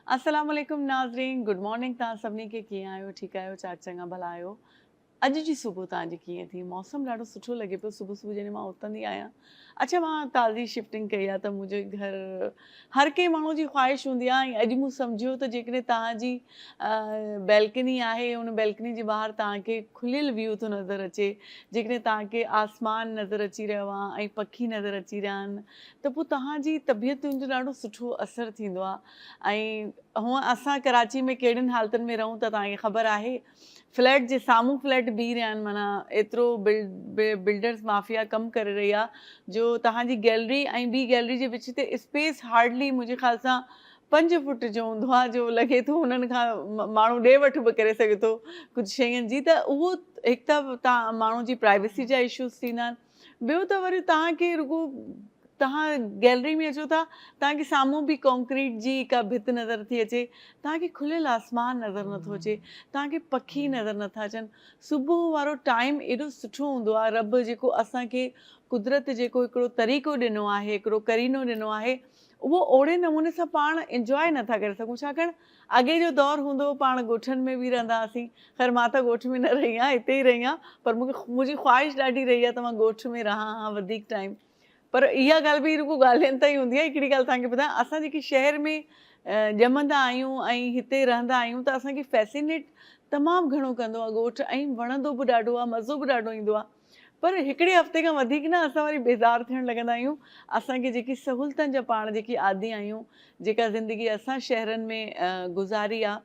अस्सलाम वालेकुम नाज़रीन, गुड मॉर्निंग। तव्हां सभिनी खे कीअं आहियो? ठीकु आहियो? चार चङा भला आहियो? अॼु जी सुबुह तव्हांजी कीअं थी? मौसम ॾाढो सुठो लॻे पियो सुबुह सुबुह जॾहिं मां उथंदी आहियां। अच्छा, मां ताज़ी शिफ्टिंग कई आहे त मुंहिंजे घर हर कंहिं माण्हू जी ख़्वाहिश हूंदी आहे। ऐं अॼु मूं सम्झियो त जेकॾहिं तव्हांजी बैल्कनी आहे, उन बैल्कनी जे ॿाहिरि तव्हांखे खुलियल व्यू थो नज़र अचे, जेकॾहिं तव्हांखे आसमान नज़र अची रहियो आहे ऐं पखी नज़र अची रहिया आहिनि, त पोइ तव्हांजी तबियतुनि जो ॾाढो सुठो असरु थींदो आहे। ऐं हूअं असां कराची में कहिड़ियुनि हालतुनि में रहूं त तव्हांखे ख़बर आहे, फ्लैट जे साम्हूं फ्लैट बीह रहिया आहिनि। माना एतिरो बिल्डर्स माफ़िया कमु करे रही आहे जो तव्हांजी गैलरी ऐं ॿी गैलरी जे विच ते स्पेस हार्डली मुंहिंजे ख़्याल सां 5 फुट जो हूंदो आहे, जो लॻे थो हुननि खां माण्हू ॾे वठि बि करे सघे थो कुझु शयुनि जी। त उहो हिकु त तव्हां माण्हू जी प्राइवेसी जा इशूज़ थींदा आहिनि। ॿियो त वरी तव्हांखे रुॻो तव्हां गैलरी में अचो था, तव्हांखे साम्हूं बि कॉन्क्रीट जी का भित नज़र थी अचे, तव्हांखे खुलियल आसमान नज़र नथो अचे, तव्हांखे पखी नज़र नथा अचनि। सुबुह वारो टाइम एॾो सुठो हूंदो आहे। रब जेको असांखे कुदरत जेको हिकिड़ो तरीक़ो ॾिनो आहे, हिकिड़ो करीनो ॾिनो आहे, उहो ओड़े नमूने सां पाण इंजॉय नथा करे सघूं। छाकाणि अॻे जो दौरु हूंदो हो, पाण ॻोठनि में बि रहंदा हुआसीं। ख़ैर मां त ॻोठ में न रही आहियां, हिते ई रही आहियां, पर मुंहिंजी ख़्वाहिश ॾाढी रही आहे त मां ॻोठ में रहां हा वधीक टाइम। पर इहा ॻाल्हि बि रुॻो ॻाल्हाइनि त ई हूंदी आहे। हिकिड़ी ॻाल्हि तव्हांखे ॿुधायां, असां जेकी शहर में ॼमंदा आहियूं ऐं हिते रहंदा आहियूं, त असांखे फैसिनेट तमामु घणो कंदो आहे ॻोठ, ऐं वणंदो बि ॾाढो आहे, मज़ो बि ॾाढो ईंदो आहे। पर हिकिड़े हफ़्ते खां वधीक न असां वरी बेज़ार थियणु लॻंदा आहियूं। असांखे जेकी सहूलियतनि जा पाण जेकी आदी आहियूं, जेका ज़िंदगी असां शहरनि में गुज़ारी आहे,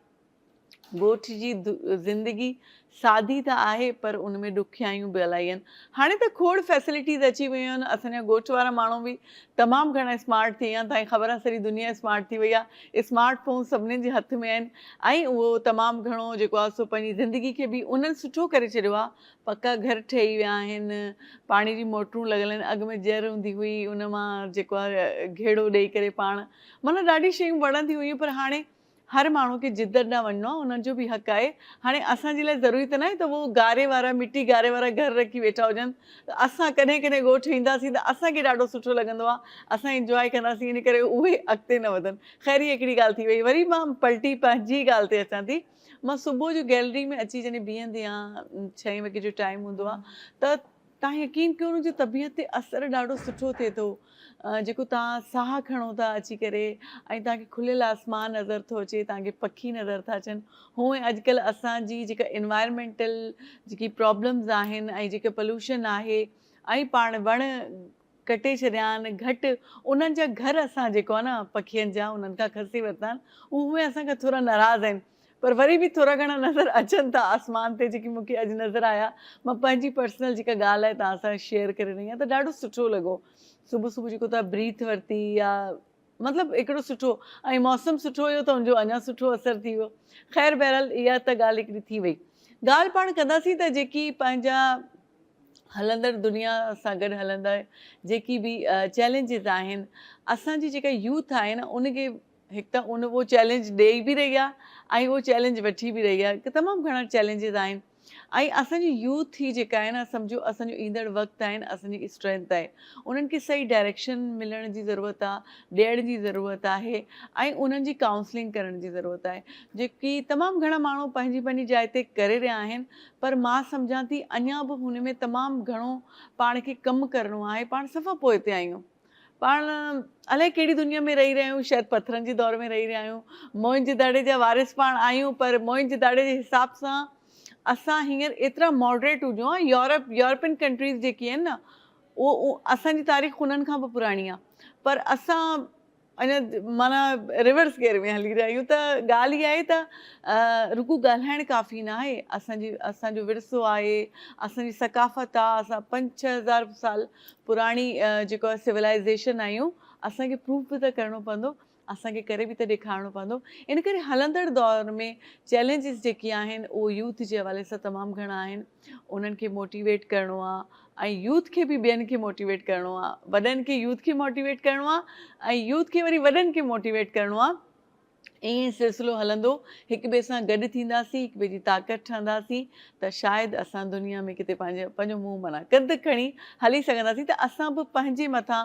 ॻोठ जी ज़िंदगी सादी त आहे, पर उन में ॾुखियायूं बि इलाही आहिनि। हाणे त खोड़ फैसिलिटीज़ अची वियूं आहिनि। असांजा ॻोठ वारा माण्हू बि तमामु घणा स्मार्ट थी विया आहिनि। तव्हांखे ख़बर आहे, सॼी दुनिया स्मार्ट थी वई आहे। स्मार्ट फ़ोन सभिनीनि जे हथ में आहिनि, ऐं उहो तमामु घणो जेको आहे सो पंहिंजी ज़िंदगी खे बि उन्हनि सुठो करे छॾियो आहे। पका घर ठही विया आहिनि, पाणी जी मोटरूं लॻल आहिनि। अॻु में जर हूंदी हुई, उन मां जेको आहे घेड़ो ॾेई करे पाण, माना ॾाढी शयूं वणंदियूं हुयूं। पर हाणे हर माण्हू खे जिदत ॾांहुं वञिणो आहे, उन्हनि जो बि हक़ आहे। हाणे असांजे लाइ ज़रूरी त न आहे त उहो गारे वारा मिटी गारे वारा घर रखी वेठा हुजनि। त असां कॾहिं कॾहिं ॻोठ ईंदासीं त असांखे ॾाढो सुठो लॻंदो आहे, असां इंजॉय कंदासीं, इन करे उहे अॻिते न वधनि। ख़ैर इहा हिकिड़ी ॻाल्हि थी वई। वरी मां पलटी पंहिंजी ॻाल्हि ते अचां थी। मां सुबुह जो गैलरी में अची जॾहिं बीहंदी आहियां, 6 वॻे जो टाइम हूंदो आहे, त तव्हां यकीन कयो, हुनजी तबियत ते असरु ॾाढो सुठो थिए थो। जेको तव्हां साहु खणो था अची करे, ऐं तव्हांखे खुलियल आसमान नज़र थो अचे, तव्हांखे पखी नज़र था अचनि। हूअं अॼुकल्ह असांजी जेका एनवायरमेंटल जेकी प्रॉब्लम्स आहिनि, ऐं जेका पॉल्यूशन आहे, ऐं पाण वण कटे छॾिया आहिनि घटि, उन्हनि जा घर असां जेको आहे न पखियुनि जा, उन्हनि खां खसी वरिता आहिनि। उहे असांखां थोरा नाराज़ आहिनि, पर वरी बि थोरा घणा नज़र अचनि था आसमान ते, जेकी मूंखे अॼु नज़र आया। मां पंहिंजी पर्सनल जेका ॻाल्हि आहे तव्हां सां शेयर करे रही आहियां, त ॾाढो सुठो लॻो। सुबुह सुबुह जेको तव्हां ब्रीथ वरिती, या मतिलबु हिकिड़ो सुठो, ऐं मौसम सुठो हुयो त हुनजो अञा सुठो असरु थी वियो। ख़ैर बहरहाल इहा त ॻाल्हि हिकिड़ी थी वई। ॻाल्हि पाण कंदासीं त जेकी पंहिंजा हलंदड़ दुनिया सां गॾु हलंदड़ जेकी बि चैलेंजिस आहिनि, असांजी जेका यूथ आहे न, उनखे हिकु त उहो चैलेंज ॾेई बि रही आहे, ऐं उहो चैलेंज वठी बि रही आहे। तमामु घणा चैलेंजिस आहिनि, ऐं असांजी यूथ ही जेका आहे न, सम्झो असांजो ईंदड़ वक़्तु आहिनि, असांजी स्ट्रेंथ आहे। उन्हनि खे सही डायरेक्शन मिलण जी ज़रूरत आहे, ॾियण जी ज़रूरत आहे, ऐं उन्हनि जी काउंसलिंग करण जी ज़रूरत आहे, जेकी तमामु घणा माण्हू पंहिंजी पंहिंजी जाइ ते करे रहिया आहिनि। पर मां सम्झां थी, अञा बि हुन में तमामु घणो पाण खे कमु करिणो आहे। पाण सफ़ा पोइ ते आहियूं। पाण अलाए कहिड़ी दुनिया में रही रहिया आहियूं, शायदि पथरनि जे दौर में रही रहिया आहियूं। मोहन जे दाड़े जा वारिस पाण आहियूं, पर मोहन जे दाड़े जे हिसाब सां असां हींअर एतिरा मॉडरेट हुजूं हा। यूरोपियन कंट्रीज़ जेकी आहिनि न, उहो असांजी तारीख़ उन्हनि खां बि पुराणी आहे, पर असां अञा माना रिवर्स गेयर में हली रहिया आहियूं। त ॻाल्हि इहा आहे त रुॻो ॻाल्हाइणु काफ़ी न आहे। असांजो विरसो आहे, असांजी सकाफ़त आहे, असां 5-6 हज़ार साल पुराणी जेको आहे सिविलाइज़ेशन आहियूं। असांखे प्रूफ बि त करिणो पवंदो, असांखे करे बि त ॾेखारिणो पवंदो। इन करे हलंदड़ दौर में चैलेंजिस जेकी आहिनि, उहो यूथ जे हवाले सां तमामु घणा आहिनि। उन्हनि खे मोटिवेट करिणो आहे, ऐं यूथ खे बि ॿियनि खे मोटिवेट करिणो आहे। वॾनि खे यूथ खे मोटिवेट करिणो आहे, ऐं यूथ खे वरी वॾनि खे मोटिवेट करिणो आहे। ईअं सिलसिलो हलंदो, हिक ॿिए सां गॾु थींदासीं, हिक ॿिए जी ताक़त ठहंदासीं, त शायदि असां दुनिया में किथे पंहिंजो मुंहुं माना कदु खणी हली सघंदासीं। त असां बि पंहिंजे मथां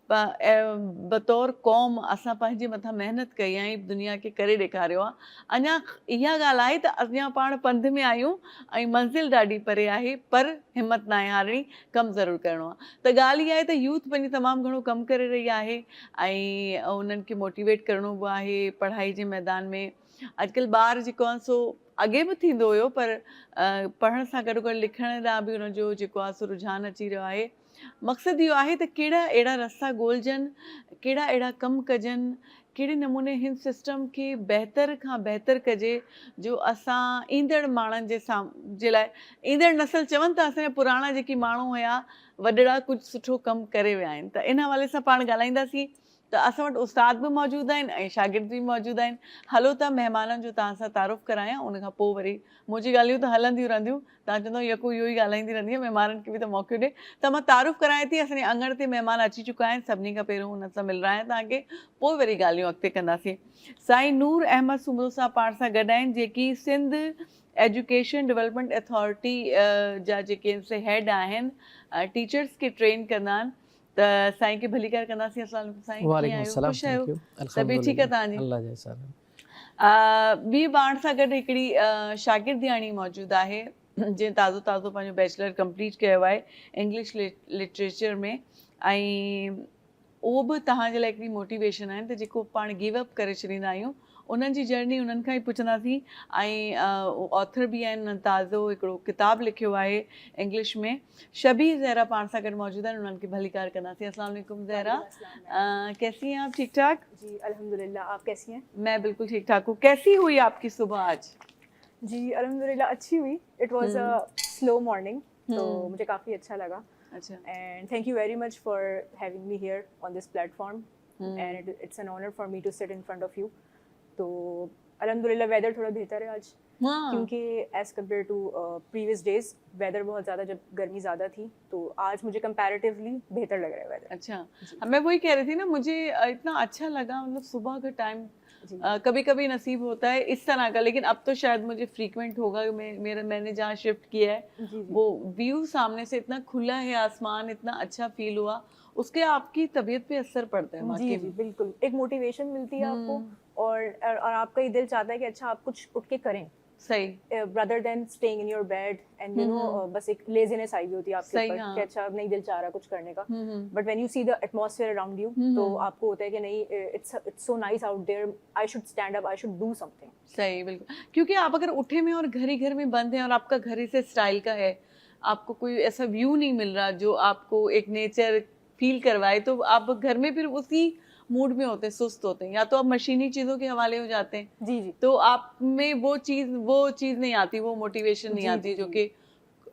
बतौर क़ौम असां पंहिंजे मथां महिनत कई आहे, दुनिया खे करे ॾेखारियो आहे। अञा इहा ॻाल्हि आहे त अञा पाण पंध में आहियूं ऐं मंज़िल ॾाढी परे आहे, पर हिमत न आहे हारणी, कमु ज़रूरु करिणो आहे। त ॻाल्हि इहा आहे त यूथ पंहिंजी तमामु घणो कमु करे रही आहे ऐं उन्हनि खे मोटिवेट करिणो बि आहे पढ़ाई जे मैदान में। अॼुकल्ह ॿार जेको आहे सो अॻे बि थींदो हुयो, पर पढ़ण सां गॾु गॾु लिखण ॾांहुं बि हुनजो जेको आहे सो रुझान अची रहियो आहे। मक़सदु इहो आहे त कहिड़ा अहिड़ा रस्ता ॻोल्हजनि, कहिड़ा अहिड़ा कमु कजनि, कहिड़े नमूने हिन सिस्टम खे बहितर खां बहितर कजे जो असां ईंदड़ माण्हुनि जे लाइ, ईंदड़ नसल चवनि था असांजा पुराणा जेकी माण्हू हुया वॾड़ा कुझु सुठो कमु करे विया आहिनि। त इन हवाले सां पाण ॻाल्हाईंदासीं। त असां वटि उस्ताद बि मौजूदु आहिनि ऐं शागिर्द बि मौजूदु आहिनि। हलो त महिमाननि जो तव्हां सां तारुफ़ करायां, उन खां पोइ वरी मुंहिंजी ॻाल्हियूं त हलंदियूं रहंदियूं। तव्हां चवंदव यको इहो ई ॻाल्हाईंदी रहंदी आहे, महिमाननि खे बि त मौक़ो ॾे। त मां तारुफ़ करायां थी, असांजे अङण ते महिमान अची चुका आहिनि। सभिनी खां पहिरियों हुन सां मिलरायां तव्हांखे, पोइ वरी ॻाल्हियूं अॻिते कंदासीं। साईं नूर अहमद सूमरो साहब पाण सां गॾु आहिनि, जेकी सिंध एजुकेशन डेवलपमेंट अथॉरिटी जा जेके हेड आहिनि, टीचर्स खे ट्रेन कंदा आहिनि। त साईं खे भली करे कंदासीं। अस्सलाम वालेकुम साईं, कीअं आहियो? ख़ुशि आहियो? तबीअत ठीकु आहे तव्हांजी? ॿी पाण सां गॾु हिकिड़ी शागिर्दियाणी मौजूदु आहे, जंहिं ताज़ो ताज़ो पंहिंजो बैचलर कंप्लीट कयो आहे इंग्लिश लिटरेचर में, ऐं उहो बि तव्हांजे लाइ हिकिड़ी मोटिवेशन आहिनि। त जेको पाण गिव अप करे छॾींदा आहियूं, उन्हनि जी जर्नी उन्हनि खां ई पुछंदासीं। ऐं ऑथर बि आहिनि, उन्हनि ताज़ो हिकिड़ो किताबु लिखियो आहे इंग्लिश में। शबी ज़हरा पाण सां गॾु मौजूदु आहिनि, उन्हनि खे भली कार कंदासीं। अस्सलाम वालेकुम ज़हरा, कैसी हैं आप? ठीक ठाक जी अल्हम्दुलिल्लाह, आप कैसी हैं? मैं बिल्कुल ठीक ठाक हूँ। कैसी हुई आपकी सुबह आज? जी अल्हम्दुलिल्लाह अच्छी हुई। It was a slow morning, तो मुझे काफ़ी अच्छा लगा। अच्छा, and thank you very much for having me here on this platform, and it's an honour for me to sit in front of U. तो अल्हम्दुलिल्लाह वेदर थोड़ा बेहतर है आज, क्योंकि as compared to previous days weather बहुत ज़्यादा, जब गर्मी ज़्यादा थी, तो आज मुझे कंपैरेटिवली बेहतर लग रहा है वेदर। अच्छा, मैं वही कह रही थी ना, मुझे इतना अच्छा लगा, मतलब सुबह का टाइम कभी कभी नसीब होता है इस तरह का, लेकिन अब तो शायद मुझे फ्रीक्वेंट होगा। मैंने जहाँ शिफ्ट किया है वो व्यू सामने से इतना खुला है, आसमान इतना अच्छा फील हुआ, उसके आपकी तबीयत पे असर पड़ता है। जी जी बिल्कुल, एक मोटिवेशन मिलती है आपको, और आपका ये दिल चाहता है कि अच्छा आप कुछ उठ के करें, सही, rather than staying in your bed and you know बस एक लेजीनेस आई हुई होती है आपके ऊपर कि अच्छा अब नहीं दिल चाह रहा कुछ करने का, but when you see the atmosphere around you, तो आपको होता है कि नहीं, it's so nice out there, I should stand up, I should do something. सही, बिल्कुल, क्योंकि आप अगर उठे में और घर ही घर में बंद हैं और आपका घर ही से स्टाइल का है, आपको कोई ऐसा व्यू नहीं मिल रहा जो आपको एक नेचर फील करवाए, तो आप घर में फिर उसी मूड में होते हैं, सुस्त होते हैं, या तो आप मशीनी चीज़ों के हवाले हो जाते हैं। जी जी, तो आप में वो चीज़ नहीं आती, वो मोटिवेशन नहीं आती जो कि,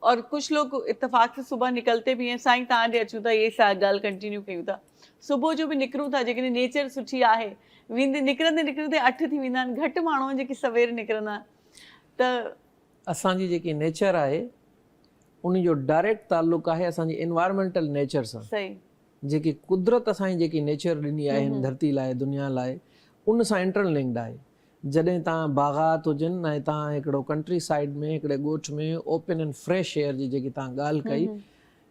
और कुछ लोग इत्तेफाक से सुबह निकलते भी हैं। साईं तव्हां ॾे अचूं था, ये ॻाल्हि कंटिन्यू कयूं था। सुबुह जो बि निकिरूं था, जेकॾहिं नेचर सुठी आहे, निकिरंदे निकिरंदे 8 थी वेंदा आहिनि। घटि माण्हू आहिनि जेके सवेर निकिरंदा आहिनि। त असांजी जेकी नेचर आहे उन जो डायरेक्ट ताल्लुक़ आहे असांजी एनवायरमेंटल नेचर सां। सही, जेकी कुदरत असांजी जेकी नेचर ॾिनी आहे हिन धरती लाइ, दुनिया लाइ, उन सां इंटरलिंक्ड आहे। जॾहिं तव्हां बाग़ात हुजनि ऐं तव्हां हिकिड़ो कंट्री साइड में, हिकिड़े ॻोठ में ओपन एंड फ्रेश एयर जी जेकी तव्हां ॻाल्हि कई,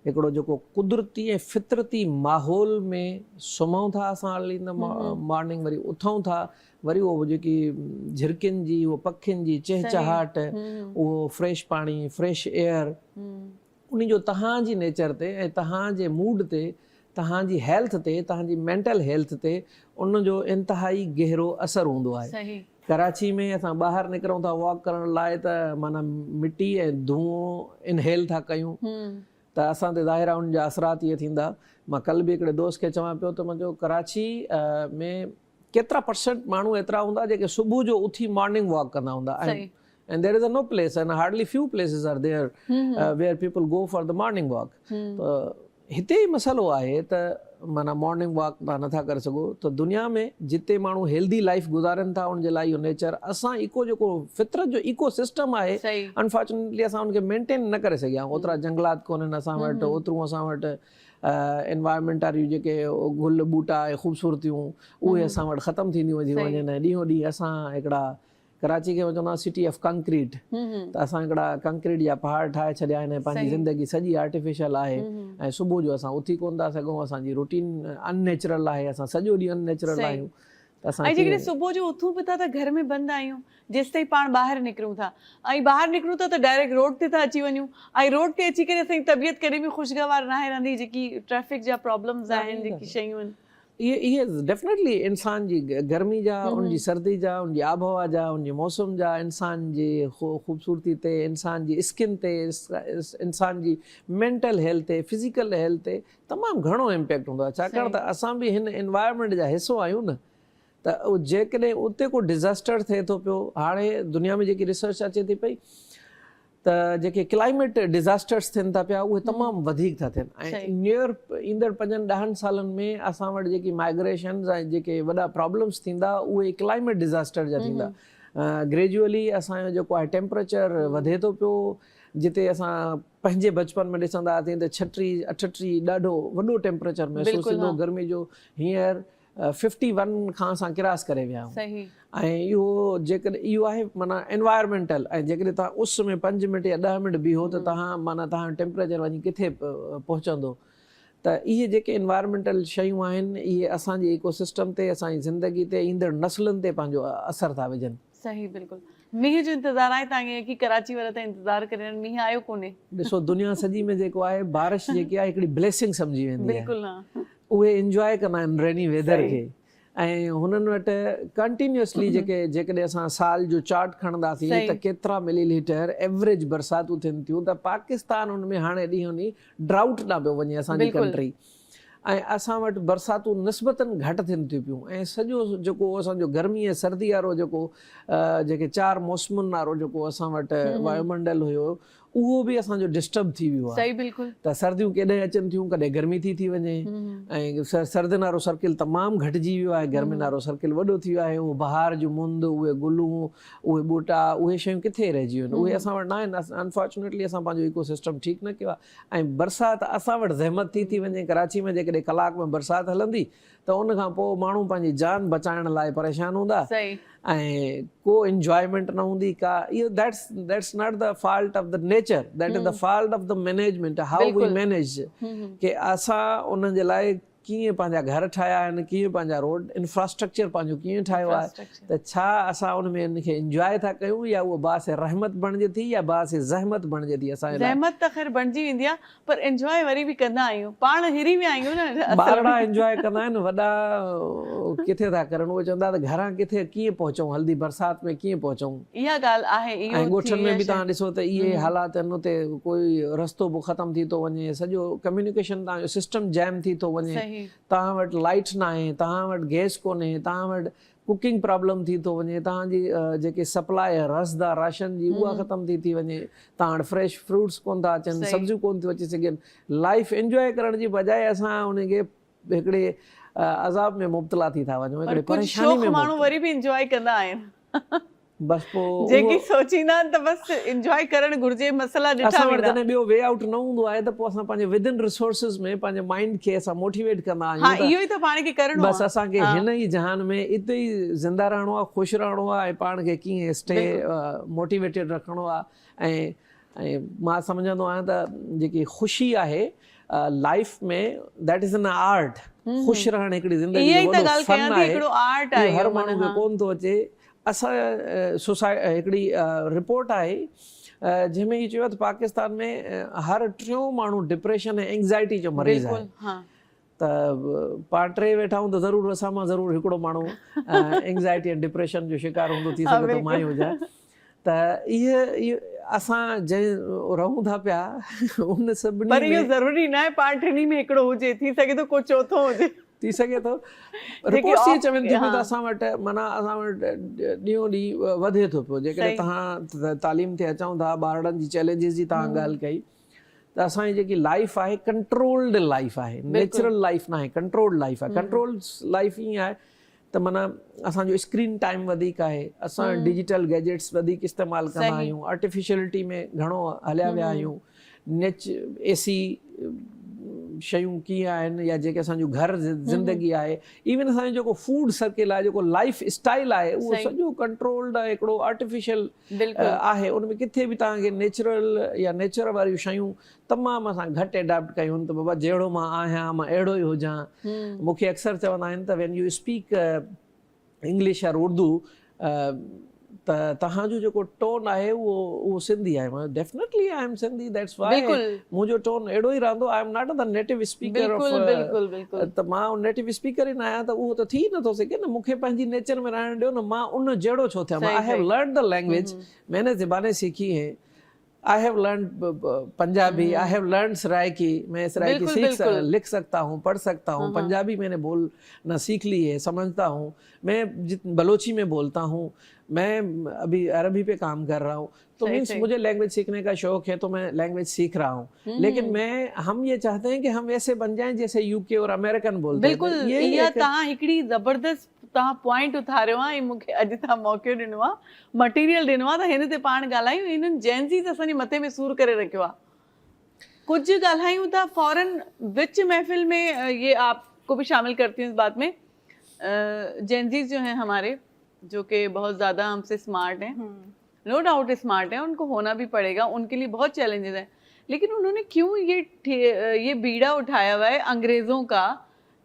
हिकिड़ो जेको कुदरती ऐं फितरती माहौल में सुम्हूं था असां अर्ली इन द मॉर्निंग, वरी उथूं था, वरी उहो जेकी झिरकियुनि जी, उहो पखियुनि जी चहचहाट, उहो फ्रेश पाणी, फ्रेश एयर, उन जो तव्हांजी नेचर ते ऐं तव्हांजे मूड ते, तव्हांजी हेल्थ ते, तव्हांजी मेंटल हेल्थ ते उन जो इंतिहाई गहरो असरु हूंदो आहे। कराची में असां ॿाहिरि निकिरूं था वॉक करण लाइ, त माना मिटी ऐं धुओं इनहेल था कयूं, त असां ते ज़ाहिर आहे उन जा असरात इहे थींदा। मां कल्ह बि हिकिड़े दोस्त खे चवां पियो त मुंहिंजो कराची में केतिरा परसेंट माण्हू एतिरा हूंदा जेके सुबुह जो उथी मॉर्निंग वॉक कंदा हूंदा, and there is no place and hardly few places are there where people go for the morning walk. त हिते ई मसलो आहे त माना मॉर्निंग वॉक तव्हां नथा करे सघो। त दुनिया में जिते माण्हू हेल्दी लाइफ गुज़ारनि था, उनजे लाइ इहो नेचर, असां इको जेको फितरत जो इको सिस्टम आहे, अनफॉर्चुनेटली असां उनखे मेंटेन न करे सघिया। ओतिरा जंगलात कोन्हनि असां वटि, ओतिरूं असां वटि एनवायरमेंट वारियूं जेके गुल ॿूटा ऐं ख़ूबसूरतियूं, उहे असां वटि ख़तमु थींदियूं वञनि। ॾींहों ॾींहुं असां हिकिड़ा कराची खे चवंदा सिटी ऑफ कंक्रीट, त असां हिकिड़ा कंक्रीट जा पहाड़ ठाहे छॾिया आहिनि, पंहिंजी ज़िंदगी सॼी आर्टिफिशियल आहे, ऐं सुबुह जो असां उथी कोन था सघूं, असांजी रूटीन अननेचुरल आहे, असां सॼो ॾींहुं अननेचुरल आहियूं। ऐं जेकॾहिं सुबुह जो उथूं बि था त घर में बंदि आहियूं जेसि ताईं पाण ॿाहिरि निकिरूं था, ऐं ॿाहिरि निकिरूं था त डायरेक्ट रोड ते था अची वञूं, ऐं रोड ते अची करे असांजी तबियत कॾहिं बि ख़ुशगवार न आहे रहंदी, जेकी ट्रैफिक जा प्रॉब्लम्स आहिनि, जेकी शयूं आहिनि, इहे डेफिनेटली इंसान जी गर्मी जा, उनजी सर्दी जा, उनजी आबहवा जा, उनजे मौसम जा, इंसान जी ख़ूबसूरती ते, इंसान जी स्किन ते, इंसान जी मेंटल हेल्थ ते, फिज़िकल हेल्थ ते तमामु घणो इम्पैक्ट हूंदो आहे, छाकाणि त असां बि हिन एनवायरनमेंट जा हिसो आहियूं न। त जेकॾहिं उते को डिज़ास्टर थिए थो पियो, हाणे दुनिया में जेकी रिसर्च अचे थी पई त जेके क्लाइमेट डिज़ास्टर्स थियनि था पिया उहे तमामु वधीक था थियनि, ऐं ईंदड़ 5-10 सालनि में असां वटि जेकी माइग्रेशन्स ऐं जेके वॾा प्रॉब्लम्स थींदा उहे क्लाइमेट डिज़ास्टर जा थींदा। ग्रेजुअली असांजो जेको आहे टेम्परेचर वधे थो पियो, जिते असां पंहिंजे बचपन में ॾिसंदा हुआसीं त 36-38 ॾाढो वॾो टेम्परेचर महसूसु थींदो, गर्मी जो हींअर 51 खां असां क्रॉस करे विया आहियूं। ऐं इहो जेकॾहिं इहो आहे माना एनवायरमेंटल, ऐं जेकॾहिं तव्हां उस में 5 मिंट या 10 मिंट बीहो त तव्हां माना तव्हांजो टेम्परेचर वञी किथे पहुचंदो। त इहे जेके एनवायरमेंटल शयूं आहिनि इहे असांजे इकोसिस्टम ते, असांजी ज़िंदगी ते, ईंदड़ नस्लुनि ते पंहिंजो असरु था विझनि। सही, बिल्कुलु। मींहं जो इंतज़ारु आहे तव्हांखे की कराची वारा त इंतज़ारु करे रहिया आहिनि, मींहुं आयो कोन्हे? ॾिसो दुनिया सॼी में जेको आहे बारिश जेकी आहे हिकिड़ी ब्लेसिंग सम्झी वेंदी आहे, बिल्कुलु न, उहे इंजॉय कंदा आहिनि रेनी वेदर खे, ऐं हुननि वटि कंटिन्यूअसली जेकॾहिं असां साल जो चार्ट खणंदासीं त केतिरा मिलीलीटर एवरेज बरसातूं थियनि थियूं, त पाकिस्तान हुन में हाणे ॾींहों ॾींहुं ड्राउट न पियो वञे असांजी कंट्री, ऐं असां वटि बरसातूं निस्बतन घटि थियनि थियूं पियूं, ऐं सॼो जेको असांजो गर्मी ऐं सर्दी वारो जेको जेके 4 मौसमुनि वारो जेको असां वटि वायुमंडल हुयो उहो बि असांजो डिस्टर्ब थी वियो आहे। सही, बिल्कुलु। त सर्दियूं केॾे अचनि थियूं, कॾहिं गर्मी थी वञे, ऐं सर्दियुनि वारो सर्किल तमामु घटिजी वियो आहे, गर्मियुनि वारो सर्किल वॾो थी वियो आहे। उहो बहार जो मुंद, उहे गुलूं, उहे ॿूटा, उहे शयूं किथे रहिजी वियूं आहिनि, उहे असां वटि न आहिनि। अनफॉर्चुनेटली असां पंहिंजो इकोसिस्टम ठीकु न कयो आहे, ऐं बरसाति असां वटि ज़हमत थी वञे। कराची में जेकॾहिं कलाक में बरसाति हलंदी त उन खां पोइ माण्हू पंहिंजी जान बचाइण लाइ परेशान हूंदा, ऐं को इंजॉयमेंट न हूंदी का। इहो that's not the fault of the nature, that is the fault of the management, how we manage, कि असां उन जे लाइ कीअं पंहिंजा घर ठाहिया आहिनि, कीअं पंहिंजा रोड इंफ्रास्ट्रक्चर पंहिंजो कीअं ठाहियो आहे, त छा असां उन में इनखे इंजॉय था कयूं, या उहो बास रहमत बणिजे थी या बास ज़हमत बणिजे थी। असां ज़हमत त ख़ैर बणिजी वेंदी आहे, पर इंजॉय वरी बि कंदा आहियूं, पाण हिरी विया आहियूं न। ॿारड़ा इंजॉय कंदा आहिनि, वॾा किथे था करनि, उहे चवंदा त घरां किथे कीअं पहुचूं, हल्दी बरसाति में कीअं पहुचूं। इहा ॻाल्हि आहे। ऐं ॻोठनि में बि तव्हां ॾिसो त इहे हालात आहिनि, उते कोई रस्तो बि ख़तमु थी थो वञे, सॼो कम्युनिकेशन तव्हांजो सिस्टम जैम थी थो वञे, तव्हां वटि लाइट न आहे, तव्हां वटि गैस कोन्हे, तव्हां वटि कुकिंग प्रॉब्लम थी थो वञे, तव्हांजी जेके सप्लाई आहे रसदार राशन जी उहा ख़तमु थी वञे, तव्हां वटि फ्रेश फ्रूट्स कोन था अचनि, सब्जियूं कोन थियूं अची सघनि। लाइफ इंजॉय करण जी बजाए असां उनखे हिकिड़े अज़ाब में मुब्तला थी था वञूं, हिकिड़े परेशानी में। माण्हू वरी बि इंजॉय कंदा आहिनि, बस पोइ जेकी सोचींदा आहिनि त बसि इंजॉय करणु घुरिजे, मसला ॾिठा असां वटि जॾहिं ॿियो वे आउट न हूंदो आहे त पोइ असां पंहिंजे विदिन रिसोर्सिस में पंहिंजे माइंड खे असां मोटिवेट कंदा आहियूं, इहो ई त पाण खे करणो आहे, बसि असांखे हिन ई जहान में इते ई ज़िंदा रहणो आहे, ख़ुशि रहणो आहे, ऐं पाण खे कीअं स्टे मोटिवेटेड रखणो आहे। ऐं मां सम्झंदो आहियां त जेकी ख़ुशी आहे लाइफ में, दैट इज़ एन आर्ट। ख़ुशि रहणु हिकिड़ी ज़िंदगी जो वॾो फन आहे, हर माण्हू खे कोन थो अचे। असां हिकिड़ी रिपोर्ट आहे जंहिंमें इहो चयो त पाकिस्तान में हर 3 माण्हू डिप्रेशन ऐं एंग्ज़ाइटी जो मरीज़ आहे। त पाण 3 वेठा हूं त ज़रूरु असां मां ज़रूरु हिकिड़ो माण्हू एंग्ज़ाइटी ऐं डिप्रेशन जो शिकार हूंदो, थी सघे थो मां ई हुजां। त इहे असां जंहिं रहूं था पिया उन सभिनी में, पर इहो ज़रूरी न आहे पाण 3 में हिकिड़ो हुजे, थी सघे थो को चौथो हुजे, थी सघे थो। रिपोर्ट्स इहे चवनि थियूं त असां वटि माना असां वटि ॾींहों ॾींहुं वधे थो पियो। जेकॾहिं तव्हां तालीम ते अचूं था, ॿारनि जी चैलेंजिस जी तव्हां ॻाल्हि कई, त असांजी जेकी लाइफ आहे कंट्रोल्ड लाइफ आहे, नेचुरल लाइफ न आहे, कंट्रोल्ड लाइफ आहे। कंट्रोल्ड लाइफ ईअं आहे त माना असांजो स्क्रीन टाइम वधीक आहे, असां डिजिटल गैजेट्स वधीक इस्तेमालु कंदा आहियूं, आर्टिफिशियलिटी में घणो हलिया विया आहियूं, AC शयूं कीअं आहिनि या जेके असांजो घर ज़िंदगी आहे, इवन असांजो जेको फूड सर्किल आहे, जेको लाइफ स्टाइल आहे, उहो सही। सॼो कंट्रोल्ड आहे, हिकिड़ो आर्टिफिशियल बिल्कुलु आहे। उनमें किथे बि तव्हांखे नेचुरल या नेचर वारियूं शयूं तमामु असां घटि एडाप्ट कयूं त बाबा जहिड़ो मां आहियां मां अहिड़ो ई हुजां। मूंखे अक्सर चवंदा आहिनि त व्हेन यू स्पीक इंग्लिश और उर्दू त तव्हांजो जेको टोन आहे उहो सिंधी आहे। मां definitely I am Sindhi, that's why बिल्कुलु मुंहिंजो टोन अहिड़ो ई रहंदो। I am not the native speaker of, बिल्कुलु बिल्कुुल बिल्कुलु त मां नेटिव स्पीकर ई न आहियां, त उहो त थी नथो सघे न। मूंखे पंहिंजी नेचर में रहण ॾियो न, मां उन जहिड़ो छो थियां। I have learn the language, मैंने ज़बानें सीखी हैं। I have learn Punjabi, I have learn Saraiki, मैं सराइकी लिख सकता हूँ, पढ़ सकता हूँ। पंजाबी मैंने बोलना सीख ली है, समझता हूँ। मैं बलोची में बोलता हूँ, मैं अभी अरबी पे काम कर रहा हूँ। तो मीन्स मुझे लैंग्वेज सीखने का शौक है, तो मैं लैंग्वेज सीख रहा हूँ। लेकिन हम ये चाहते हैं कि हम वैसे बन जाएं जैसे यूके और अमेरिकन बोलते हैं। बिल्कुल, इहा तव्हां हिकिड़ी ज़बरदस्त तव्हां पॉइंट उथारियो आहे ऐं मूंखे अॼु तव्हां मौक़ो ॾिनो आहे, मटीरियल ॾिनो आहे, त हिन ते पाण ॻाल्हायूं। हिननि जेंज़ीज़ असांजे मथे में सूर करे रखियो आहे। कुछ ॻाल्हायूं था फौरन विच महफिल में, ये आपको भी शामिल करती हूँ इस बात में। जेंज़ीज़ जो हैं हमारे, जो कि बहुत ज़्यादा हमसे स्मार्ट हैं, नो डाउट स्मार्ट हैं, उनको होना भी पड़ेगा, उनके लिए बहुत चैलेंजेस हैं। लेकिन उन्होंने क्यों ये बीड़ा उठाया हुआ है अंग्रेज़ों का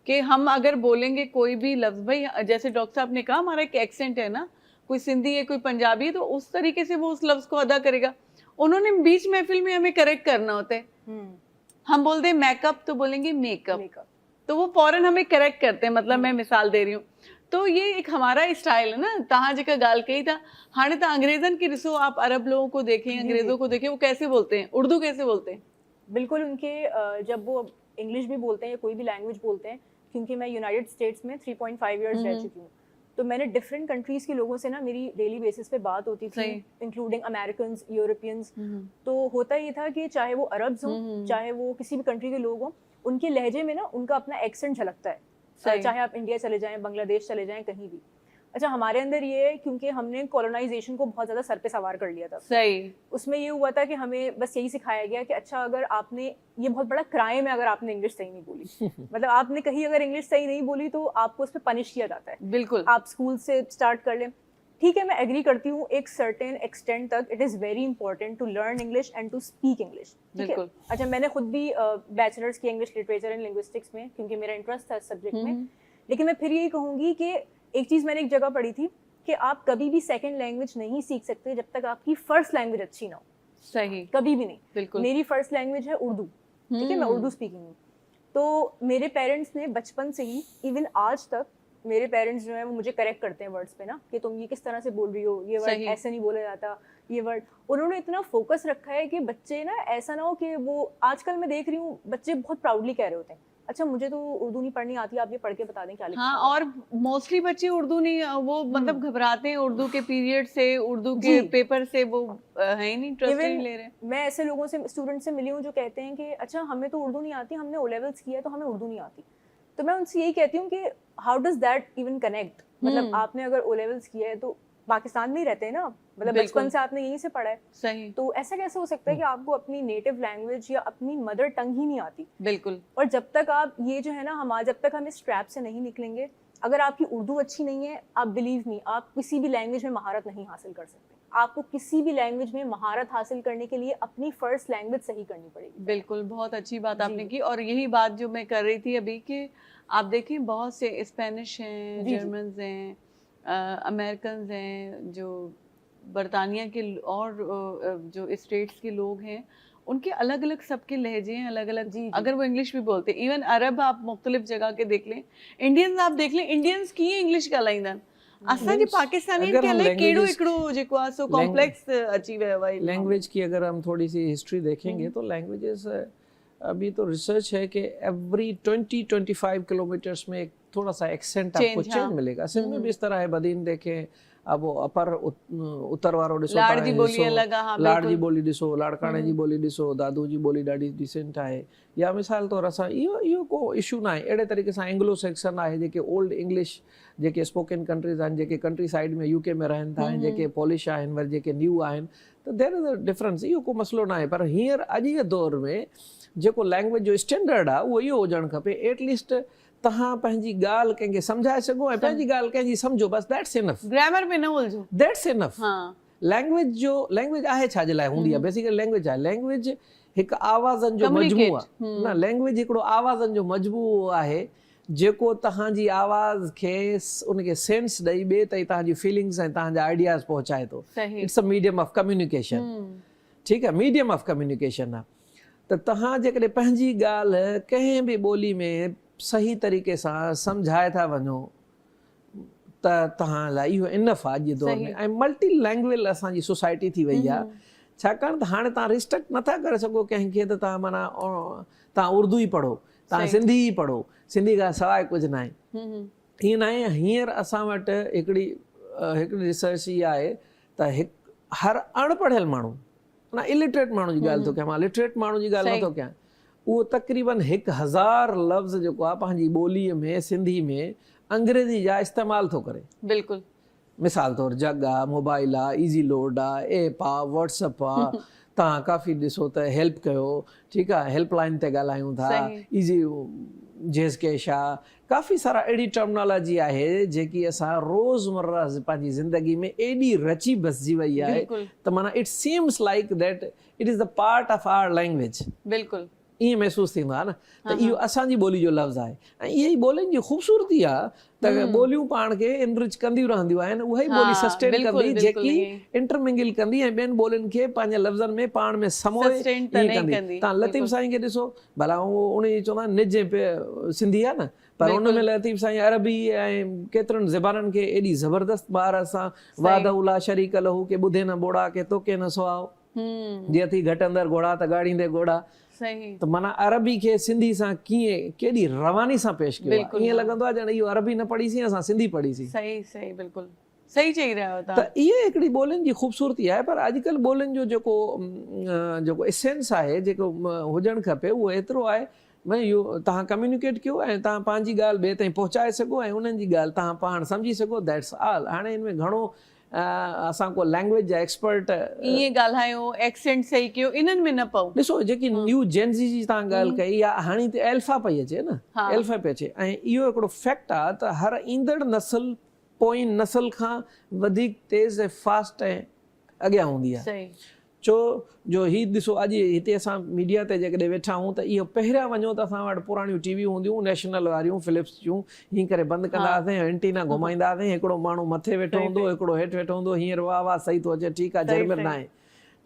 कि हम अगर बोलेंगे कोई भी लफ्ज़, भाई जैसे डॉक्टर साहब ने कहा हमारा एक एक्सेंट है ना, कोई सिंधी है कोई पंजाबी है, तो उस तरीके से वो उस लफ्ज़ को अदा करेगा। उन्होंने बीच महफिल में हमें करेक्ट करना होता है। हम बोलते हैं मेकअप तो बोलेंगे मेकअप, तो वो फौरन हमें करेक्ट करते हैं। मतलब मैं मिसाल दे रही हूँ। तो ये एक हमारा स्टाइल है ना। तहां जेका गाल कही था, हाणे तो अंग्रेजन की ॾिसो, आप अरब लोगों को देखें, अंग्रेजों को देखें, वो कैसे बोलते हैं, उर्दू कैसे बोलते हैं। बिल्कुल, उनके जब वो इंग्लिश भी बोलते हैं या कोई भी लैंग्वेज बोलते हैं, क्योंकि मैं यूनाइटेड स्टेट्स में 3.5 इयर्स रह चुकी हूँ, तो मैंने डिफरेंट कंट्रीज के लोगों से ना मेरी डेली बेसिस पे बात होती थी, इंक्लूडिंग अमेरिकन्स, यूरोपियंस। तो होता ये था कि चाहे वो अरब्स हों, चाहे वो किसी भी कंट्री के लोग हों, उनके लहजे में ना उनका अपना एक्सेंट झलकता है। चाहे आप इंडिया चले जाएं, बांग्लादेश चले जाएं, कहीं भी। अच्छा, हमारे अंदर ये है क्योंकि हमने कॉलोनाइजेशन को बहुत ज़्यादा सर पे सवार कर लिया था। सही। उसमें ये हुआ था कि हमें बस यही सिखाया गया कि अच्छा, अगर आपने, ये बहुत बड़ा क्राइम है अगर आपने इंग्लिश सही नहीं बोली। मतलब आपने कहीं अगर इंग्लिश सही नहीं बोली तो आपको उस पर पनिश किया जाता है। बिल्कुल। आप स्कूल से स्टार्ट कर लें। ठीक है, मैं एग्री करती हूँ एक सर्टेन एक्सटेंट तक it is very important to learn English and to speak English. बिल्कुल। अच्छा, मैंने खुद भी बैचलर्स की इंग्लिश लिटरेचर एंड लिंग्विस्टिक्स में, क्योंकि मेरा इंटरेस्ट था इस सब्जेक्ट में। लेकिन मैं फिर यही कहूँगी कि एक चीज़ मैंने एक जगह पढ़ी थी कि आप कभी भी सेकंड लैंग्वेज नहीं सीख सकते जब तक आपकी फर्स्ट लैंग्वेज अच्छी ना हो। सही। कभी भी नहीं। बिल्कुल। मेरी फर्स्ट लैंग्वेज है उर्दू, ठीक है, मैं उर्दू स्पीकिंग हूँ। तो मेरे पेरेंट्स ने बचपन से ही, इवन आज तक, मेरे पेरेंट्स जो है वो मुझे करेक्ट करते हैं वर्ड्स पे ना, कि तुम ये किस तरह से बोल रही हो, ये वर्ड ऐसे नहीं बोला जाता, ये वर्ड। उन्होंने इतना फोकस रखा है कि बच्चे ना, ऐसा ना हो कि वो, आजकल मैं देख रही हूँ बच्चे बहुत प्राउडली कह रहे होते हैं, अच्छा मुझे तो उर्दू नहीं पढ़नी आती, आप ये पढ़ के बता दें क्या लिखा है। हाँ, और मोस्टली बच्चे उर्दू नहीं, वो मतलब घबराते हैं उर्दू के पीरियड से, उर्दू के पेपर से, वो है ही नहीं, इंटरेस्ट नहीं ले रहे। मैं ऐसे लोगों से, स्टूडेंट से मिली हूँ जो कहते हैं कि अच्छा हमें तो उर्दू नहीं आती, हमने ओ लेवल्स किया है तो हमें उर्दू नहीं आती। तो मैं उनसे यही कहती हूँ कि हाउ डज दैट इवन कनेक्ट। मतलब आपने अगर ओ लेवल्स किया है तो पाकिस्तान में ही रहते हैं ना, मतलब बचपन से आपने यहीं से पढ़ा है। सही। तो ऐसा कैसे हो सकता है कि आपको अपनी नेटिव लैंग्वेज या अपनी मदर टंग ही नहीं आती। बिल्कुल। और जब तक आप ये जो है ना, जब तक हम इस ट्रैप से नहीं निकलेंगे, अगर आपकी उर्दू अच्छी नहीं है, आप बिलीव मी, आप किसी भी लैंग्वेज में महारत नहीं हासिल कर सकते। आपको किसी भी लैंग्वेज में महारत हासिल करने के लिए अपनी फर्स्ट लैंग्वेज सही करनी पड़ेगी। बिल्कुल, बहुत अच्छी बात आपने की। और यही बात जो मैं कर रही थी अभी, कि आप देखें बहुत से स्पेनिश हैं, जर्मन्स हैं, अमेरिकन हैं, जो बरतानिया के और जो स्टेट्स के लोग हैं, उनके अलग अलग सबके लहजे हैं, अलग अलग। अगर वो इंग्लिश भी बोलते हैं, इवन अरब आप मुख्तलिफ जगह के देख लें, इंडियंस आप देख लें, इंडियंस की इंग्लिश ॻाल्हाईंदा आहिनि। असांजे पाकिस्तानी के अलॻि कहिड़ो हिकिड़ो जेको आहे सो कॉम्प्लेक्स अची वियो आहे। लैंग्वेज की अगर हम थोड़ी सी हिस्ट्री देखेंगे तो लैंग्वेजेस, अभी तो रिसर्च है कि एवरी 20-25 किलोमीटर्स में एक थोड़ा सा एक्सेंट आपको चेंज मिलेगा। सिंध में भी इस तरह है, बदीन देखें, अब वो अपर उत्तर वारो ॾिसो, लाड़ जी बोली अलॻि आहे, लाड़ जी बोली ॾिसो, लाड़काणे जी बोली ॾिसो, दादू जी बोली ॾाढी डिसेंट आहे। या मिसाल तौर असां इहो को इशू न आहे। अहिड़े तरीक़े सां एंग्लो सेक्सन आहे, जेके ओल्ड इंग्लिश जेके स्पोकन कंट्रीज़ आहिनि, जेके कंट्री साइड में यूके में रहनि था, ऐं जेके पॉलिश आहिनि, वरी जेके न्यू आहिनि, त देयर इज़ अ डिफरेंस। इहो को मसइलो न आहे। पर हींअर अॼु जे दौर में जेको लैंग्वेज जो स्टैंडर्ड आहे उहो इहो हुजणु खपे एटलीस्ट तव्हां पंहिंजी ॻाल्हि कंहिंखे सम्झाए सघो ऐं पंहिंजी ॻाल्हि कंहिंजी सम्झो बसि दैट्स इनफ ग्रामर में न उलझो दैट्स इनफ हाँ लैंग्वेज आहे छाजे लाइ हूंदी आहे बेसिकली लैंग्वेज आहे लैंग्वेज हिकु आवाज़नि जो मजमू आहे न लैंग्वेज हिकिड़ो आवाज़नि जो मजमू आहे जेको तव्हांजी आवाज़ खे उनखे सेंस ॾेई ॿिए ताईं तव्हांजी फीलिंग्स ऐं तव्हांजा आइडियाज़ पहुचाए थो it's a medium of communication ठीकु आहे मीडियम ऑफ कम्युनिकेशन आहे त तव्हां जेकॾहिं पंहिंजी ॻाल्हि कंहिं बि ॿोली में सही तरीक़े सां सम्झाए था वञो त तव्हां लाइ इहो इनफ आहे अॼु जे दौर में ऐं मल्टी लैंग्वेज असांजी सोसाइटी थी वई आहे छाकाणि त हाणे तव्हां रिस्ट्रिक्ट नथा करे सघो कंहिंखे त तव्हां माना तव्हां उर्दू ई पढ़ो तव्हां सिंधी ई पढ़ो सिंधी खां सवाइ कुझु न आहे ईअं न आहे हींअर असां वटि हिकिड़ी रिसर्च इहा आहे त हर अणपढ़ियल माण्हू माना इलिटरेट माण्हू जी ॻाल्हि थो कयां मां लिटरेट माण्हू जी ॻाल्हि नथो कयां उहो तक़रीबन 1000 लफ़्ज़ जेको आहे पंहिंजी ॿोलीअ में सिंधी में अंग्रेज़ी जा इस्तेमालु थो करे बिल्कुलु मिसाल तौरु जग आहे मोबाइल आहे ईज़ी लोड आहे एप आहे व्हाट्सअप आहे तव्हां काफ़ी ॾिसो त हेल्प कयो ठीकु आहे हेल्पलाइन ते ॻाल्हायूं था ईज़ी जेस कैश आहे काफ़ी सारा अहिड़ी टर्मिनोलॉजी आहे जेकी असां रोज़मर्रा पंहिंजी ज़िंदगी में एॾी रची बसिजी वई आहे त माना it seems like that it is the part of our language बिल्कुलु ईअं महसूसु थींदो आहे न त इहो असांजी ॿोली जो लफ़्ज़ आहे ऐं इहा ई ॿोलियुनि जी ख़ूबसूरती आहे त ॿोलियूं पाण खे इनरिच कंदियूं रहंदियूं आहिनि उहा ई ॿोली सस्टेन कंदी जेकी इंटरमिंगल कंदी ऐं ॿियनि ॿोलियुनि खे पंहिंजे लफ़्ज़नि में पाण में समोए कंदी तव्हां लतीफ़ साईं खे ॾिसो भला उन चवंदा आहिनि निज सिंधी आहे न पर उन में लतीफ़ साईं अरबी ऐं केतिरनि ज़बाननि खे एॾी ज़बरदस्त ॿार सां वादहु ला शरीक लहू के ॿुधे न बोड़ा के तोके न सुहाओ जीअं थी घटि अंदरि घोड़ा त ॻाढ़ींदे घोड़ा त माना अरबी खे सिंधी सां कीअं केॾी रवानी सां पेश कयो ईअं लॻंदो आहे ॼण इहो अरबी न पढ़ीसीं असां सिंधी पढ़ीसीं सही सही बिल्कुलु सही चई रहिया आहियो त इहे हिकिड़ी ॿोलियुनि जी ख़ूबसूरती आहे पर अॼुकल्ह ॿोलियुनि जो जेको एसेंस आहे जेको हुजणु खपे उहो एतिरो आहे भई इहो तव्हां कम्युनिकेट कयो ऐं तव्हां पंहिंजी ॻाल्हि ॿिए ताईं पहुचाए सघो ऐं उन्हनि जी ॻाल्हि तव्हां पाण सम्झी सघो दैट्स ऑल हाणे हिन में घणो असां को लैंग्वेज जा एक्सपर्ट ईअं ॻाल्हायो एक्सेंट सही कयो इन्हनि में न पओ ॾिसो जेकी न्यू जेनज़ी जी तव्हां ॻाल्हि कई आहे हाणे त एल्फा पई अचे न एल्फा पई अचे ऐं इहो हिकिड़ो फैक्ट आहे त हर ईंदड़ नस्ल पोइन नस्ल खां वधीक तेज़ ऐं फास्ट ऐं अॻियां हूंदी आहे छो जो हीउ ॾिसो अॼु हिते असां मीडिया ते जेकॾहिं वेठा आहियूं त इहो पहिरियां वञो त असां वटि पुराणियूं टीवियूं हूंदियूं नेशनल वारियूं फिलिप्स जूं हीअं करे बंदि कंदा हुआसीं एंटीना घुमाईंदा हुआसीं हिकिड़ो माण्हू मथे वेठो हूंदो हिकिड़ो हेठि वेठो हूंदो हींअर वाह वाह सही थो अचे ठीकु आहे जर्मन न आहे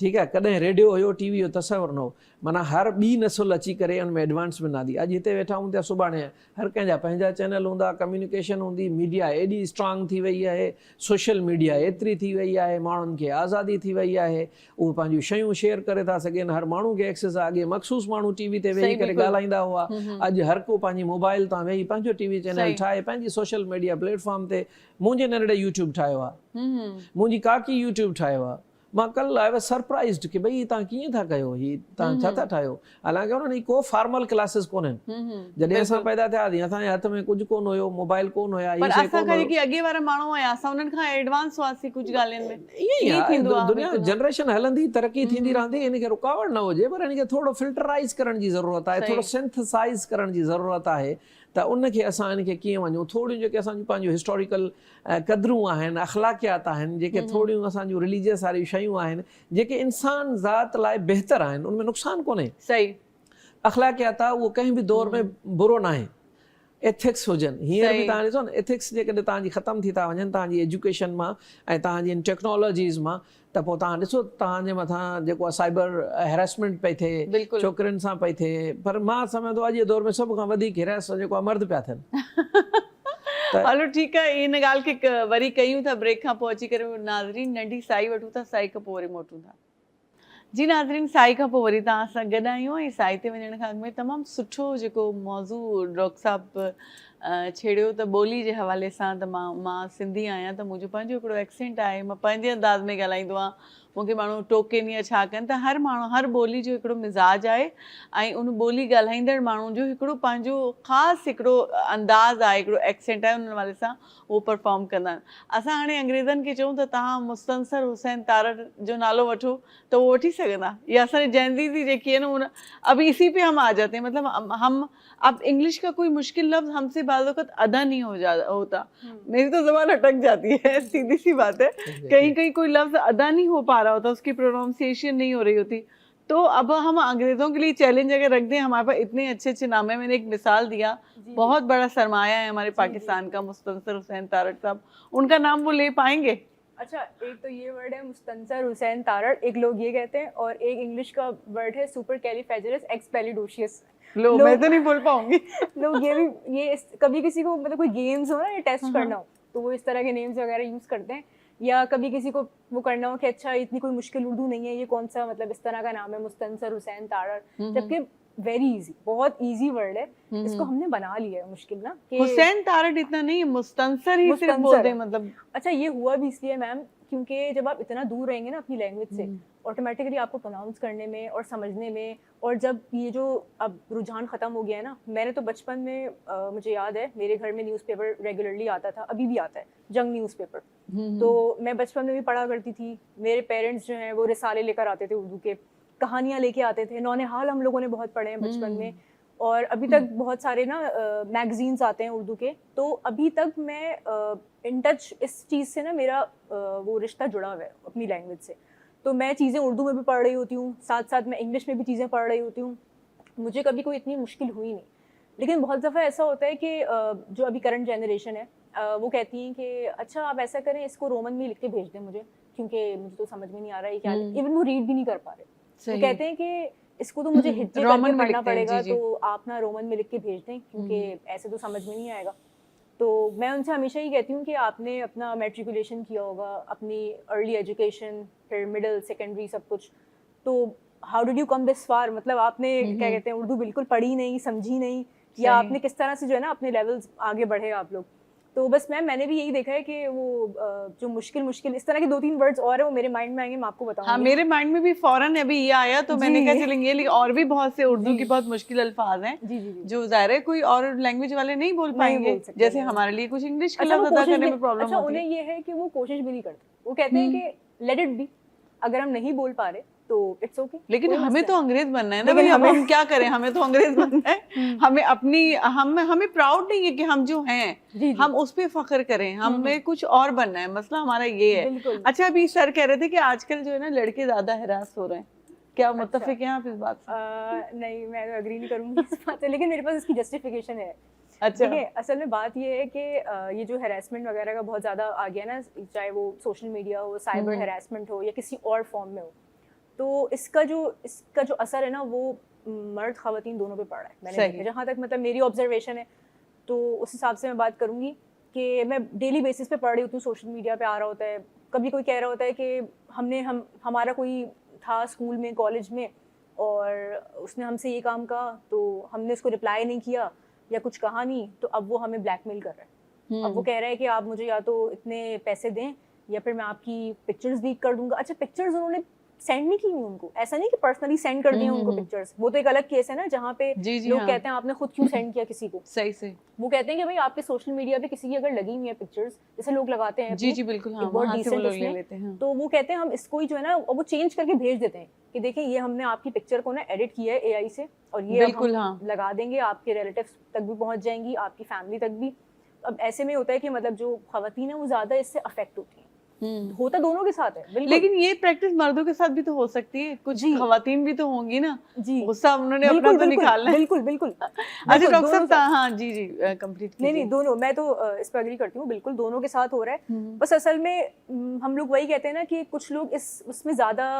ठीकु आहे कॾहिं रेडियो हुयो टीवी जो तस्वर न हो माना हर ॿी नस्ल अची करे हुन में एडवांसमेंट आंदी अॼु हिते वेठा हूंदा सुभाणे हर कंहिंजा पंहिंजा चैनल हूंदा कम्युनिकेशन हूंदी मीडिया एॾी स्ट्रांग थी वई आहे सोशल मीडिया एतिरी थी वई आहे माण्हुनि खे आज़ादी थी वई आहे उहे पंहिंजियूं शयूं शेयर करे था सघनि हर माण्हू खे एक्सेस आहे अॻे मख़सूस माण्हू टीवी ते वेही करे ॻाल्हाईंदा हुआ अॼु हर को पंहिंजी मोबाइल तां वेही पंहिंजो टीवी चैनल ठाहे पंहिंजी सोशल मीडिया प्लेटफॉर्म ते मुंहिंजे नंढड़े यूट्यूब ठाहियो आहे मुंहिंजी काकी यूट्यूब ठाहियो आहे मां कल्ह आई वॉज सरप्राइज़्ड की भई तव्हां कीअं था कयो हीअ तव्हां छा था ठाहियो हालांकि उन्हनि जी को फॉर्मल क्लासिस कोन्हनि जॾहिं असां पैदा थियासीं असांजे हथ में कुझु कोन हुयो मोबाइल कोन हुया अॻे वारा माण्हू हुया असां उन्हनि खां एडवांस हुआसीं कुझु ॻाल्हियुनि में ईअं ई आहे दुनिया जनरेशन हलंदी तरक़ी थींदी रहंदी हिनखे रुकावट न हुजे पर हिनखे थोरो फिल्टराइज़ करण जी ज़रूरत आहे थोरो सिंथसाइज़ करण जी ज़रूरत आहे त उनखे असां हिनखे कीअं वञूं थोरियूं जेके असांजूं पंहिंजूं हिस्टोरिकल क़दरूं आहिनि अख़लाक़ियात आहिनि जेके थोरियूं असांजूं रिलीजियस वारियूं शयूं आहिनि जेके इंसान ज़ात लाइ बहितर आहिनि उनमें नुक़सानु कोन्हे सही अख़लाक़ियात आहे उहो कंहिं बि दौर में बुरो न आहे एथिक्स हुजनि हींअर बि तव्हां ॾिसो न एथिक्स जेकॾहिं तव्हांजी ख़तमु थी था वञनि तव्हांजी एजुकेशन मां ऐं तव्हांजी इन टेक्नोलॉजीज़ मां त पोइ तव्हां ॾिसो तव्हांजे मथां जेको आहे साइबर हैरेसमेंट पई थिए छोकिरियुनि सां पई थिए पर मां सम्झंदो अॼु जे दौर में सभ खां वधीक हिरास जेको आहे मर्द पिया थियनि हलो ठीकु आहे इन ॻाल्हि खे वरी कयूं था ब्रेक खां पोइ अची करे नाज़रीन नंढी साई वठूं था साई खां पोइ वरी मोटूं था जी नाज़रीन साई खां पोइ वरी तव्हां सां गॾु आहियूं ऐं साई ते वञण खां अॻु में तमामु सुठो जेको मौज़ू डॉक्टर साहिबु छेड़ियो त ॿोली जे हवाले सां त मां सिंधी आहियां त मुंहिंजो पंहिंजो हिकिड़ो एक्सेंट आहे मां पंहिंजे अंदाज़ में ॻाल्हाईंदो आहियां मूंखे माण्हू टोकेनि या छा कनि, त हर माण्हू हर ॿोली जो हिकिड़ो मिज़ाज आहे ऐं उन ॿोली ॻाल्हाईंदड़ माण्हू जो हिकिड़ो पंहिंजो ख़ासि हिकिड़ो अंदाज़ आहे, हिकिड़ो एक्सेंट आहे, उन वाले सां उहो परफॉर्म कंदा आहिनि। असां हाणे अंग्रेज़नि खे चऊं त तव्हां मुस्तनसर हुसैन तारड़ जो नालो वठो त उहो वठी सघंदा, या असांजे जैनज़ी जेकी है ना उन अब इसी पे हम आ जाते हैं, मतलब हम अब इंग्लिश का कोई मुश्किल लफ्ज़ हमसे बाज़ वक़्त अदा नहीं होता, मेरी तो ज़बान अटक जाती है, सीधी सी बात है, कहीं कहीं कोई लफ्ज़ अदा नहीं हो पा रहा होता, उसकी प्रोनाउंसिएशन नहीं हो रही होती। तो अब हम अंग्रेज़ों के लिए चैलेंज अगर रख दें, हमारे पास इतने अच्छे अच्छे नाम है, मैंने एक मिसाल दिया, बहुत बड़ा सरमाया है हमारे पाकिस्तान का, मुस्तनसर हुसैन तारड़ साहब, उनका नाम वो ले पाएंगे? अच्छा, एक तो ये वर्ड है मुस्तनसर हुसैन तारड़, एक लोग ये कहते हैं, और एक इंग्लिश का वर्ड है सुपरकैलिफ्रैजिलिस एक्सपेलिडोशियस। लो मैं तो नहीं बोल पाऊंगी। लोग ये भी ये कभी किसी को मतलब कोई गेम्स हो ना, ये टेस्ट करना हो, तो वो इस तरह के नेम्स वगैरह यूज करते हैं, या कभी किसी को वो करना हो कि अच्छा इतनी कोई मुश्किल उर्दू नहीं है, ये कौन सा मतलब इस तरह का नाम है मुस्तनसर हुसैन तारड़, जबकि वेरी इजी, बहुत इजी वर्ड है, इसको हमने बना लिया है मुश्किल ना कि हुसैन तारड़ इतना नहीं, मुस्तनसर ही सिर्फ बोल दें मतलब। अच्छा, ये हुआ भी इसलिए मैम क्योंकि जब आप इतना दूर रहेंगे ना अपनी लैंग्वेज से, ऑटोमेटिकली आपको प्रोनाउंस करने में और समझने में, और जब ये जो अब रुझान ख़त्म हो गया है ना, मैंने तो बचपन में मुझे याद है मेरे घर में न्यूज़पेपर रेगुलरली आता था, अभी भी आता है, जंग न्यूज़पेपर, तो मैं बचपन में भी पढ़ा करती थी। मेरे पेरेंट्स जो हैं वो रिसाले लेकर आते थे उर्दू के, कहानियाँ लेके आते थे, नौनिहाल हम लोगों ने बहुत पढ़े हैं बचपन में, और अभी तक बहुत सारे ना मैगजीन्स आते हैं उर्दू के, तो अभी तक मैं इन टच इस चीज़ से ना, मेरा वो रिश्ता जुड़ा हुआ है अपनी लैंग्वेज से, तो मैं चीज़ें उर्दू में भी पढ़ रही होती हूँ, साथ साथ मैं इंग्लिश में भी चीज़ें पढ़ रही होती हूँ, मुझे कभी कोई इतनी मुश्किल हुई नहीं। लेकिन बहुत दफ़ा ऐसा होता है कि जो अभी करंट जनरेशन है वो कहती हैं कि अच्छा आप ऐसा करें, इसको रोमन में लिख के भेज दें मुझे, क्योंकि मुझे तो समझ में नहीं आ रहा है क्या, इवन वो रीड भी नहीं कर पा रहे, वो कहते हैं कि इसको तो मुझे हिज्जे करके पढ़ना पड़ेगा, तो आप ना रोमन में लिख के भेज दें, क्योंकि ऐसे तो समझ में नहीं आएगा। तो मैं उनसे हमेशा ही कहती हूँ कि आपने अपना मैट्रिकुलेशन किया होगा, अपनी अर्ली एजुकेशन, फिर मिडिल सेकेंडरी सब कुछ, तो how did you come this far, मतलब आपने क्या कहते हैं उर्दू बिल्कुल पढ़ी नहीं, समझी नहीं, या आपने किस तरह से जो है ना अपने लेवल्स आगे बढ़े आप लोग। तो बस मैंने भी यही देखा है कि वो जो मुश्किल इस तरह के 2-3 वर्ड्स और है वो मेरे माइंड में आएंगे, मैं आपको बताऊंगी। हाँ, मेरे माइंड में भी फौरन अभी ये आया, तो मैंने कहा चलेंगे, लेकिन और भी बहुत से उर्दू की बहुत मुश्किल अल्फाज हैं जो ज़ाहिर है कोई और लैंग्वेज वाले नहीं बोल पाएंगे, जैसे हमारे लिए कुछ इंग्लिश के लफ्ज़ अदा करने में प्रॉब्लम होती है। उन्हें ये है कि वो कोशिश भी नहीं करते, वो कहते हैं कि लेट इट बी, अगर हम नहीं बोल पा रहे तो इट्स ओके। लेकिन हमें तो अंग्रेज बनना है ना भाई, हम क्या करें, हमें तो अंग्रेज बनना है, हमें अपनी हमें प्राउड नहीं है कि हम जो हैं हम उस पे फख्र करें, हमें कुछ और बनना है, मसला हमारा ये है। अच्छा, अभी सर कह रहे थे कि आजकल जो है ना लड़के ज्यादा हरास हो रहे हैं, क्या मुत्तफिक हैं आप इस बात से? नहीं, मैं तो एग्री नहीं करूंगी इस बात से, लेकिन मेरे पास इसकी जस्टिफिकेशन है। अच्छा, देखिए असल में बात ये है कि ये जो हैरेसमेंट वगैरह का बहुत ज़्यादा आ गया ना, चाहे वो सोशल मीडिया हो, साइबर हैरेसमेंट हो, या किसी और फॉर्म में हो, तो इसका जो असर है ना वो मर्द ख़वातीन दोनों पे पड़ रहा है। मैंने देखा, जहाँ तक मतलब मेरी ऑब्जर्वेशन है, तो उस हिसाब से मैं बात करूँगी कि मैं डेली बेसिस पे पढ़ रही होती हूँ, सोशल मीडिया पे आ रहा होता है, कभी कोई कह रहा होता है कि हमारा कोई था स्कूल में, कॉलेज में, और उसने हमसे ये काम कहा, तो हमने उसको रिप्लाई नहीं किया या कुछ कहा नहीं, तो अब वो हमें ब्लैकमेल कर रहा है। अब वो कह रहा है कि आप मुझे या तो इतने पैसे दें या फिर मैं आपकी पिक्चर्स लीक कर दूंगा। अच्छा, पिक्चर्स उन्होंने सेंड नहीं की उनको, ऐसा नहीं कि पर्सनली सेंड कर दिए उनको पिक्चर्स, वो तो एक अलग केस है ना, जहाँ पे लोग कहते हैं आपने खुद क्यों सेंड किया किसी को। सही से वो कहते हैं कि भाई आपके सोशल मीडिया पे किसी की अगर लगी हुई है पिक्चर्स, जैसे लोग लगाते हैं, जी बिल्कुल, हाँ, बहुत डिसेंट ले लेते हैं, तो वो कहते हैं हम इसको ही जो है ना वो चेंज करके भेज देते हैं कि देखिए ये हमने आपकी पिक्चर को ना एडिट किया है AI से, और ये बिल्कुल लगा देंगे, आपके रिलेटिव्स तक भी पहुंच जाएंगी, आपकी फैमिली तक भी। अब ऐसे में होता है कि मतलब जो खवातीन है वो ज्यादा इससे अफेक्ट होती हैं। होता दोनों के साथ है, लेकिन ये प्रैक्टिस मर्दों के साथ भी तो हो सकती है, कुछ खवातीन भी तो होंगी ना, जी गुस्सा उन्होंने अपना तो निकालना है। बिल्कुल। अच्छा डॉक्टर साहब, हाँ जी कंप्लीट कीजिए। नहीं, दोनों, मैं तो इस पर एग्री करती हूँ, बिल्कुल दोनों के साथ हो रहा है। बस असल में हम लोग वही कहते हैं ना कि कुछ लोग उसमें ज्यादा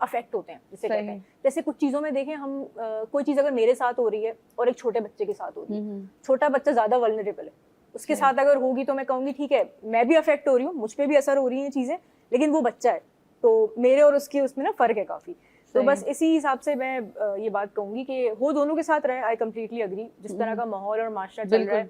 अफेक्ट होते हैं, जिसे कहते हैं, जैसे कुछ चीजों में देखें हम, कोई चीज अगर मेरे साथ हो रही है और एक छोटे बच्चे के साथ हो रही है, छोटा बच्चा ज्यादा वल्नरेबल है, उसके साथ अगर होगी तो मैं कहूँगी ठीक है, मैं भी अफेक्ट हो रही हूँ, मुझ पे भी असर हो रही है चीज़ें, लेकिन वो बच्चा है, तो मेरे और उसके उसमें ना फ़र्क है काफ़ी। तो बस इसी हिसाब से मैं ये बात कहूँगी कि हो दोनों के साथ रहे। आई कम्प्लीटली अग्री, जिस तरह का माहौल और माशरा चल रहा है,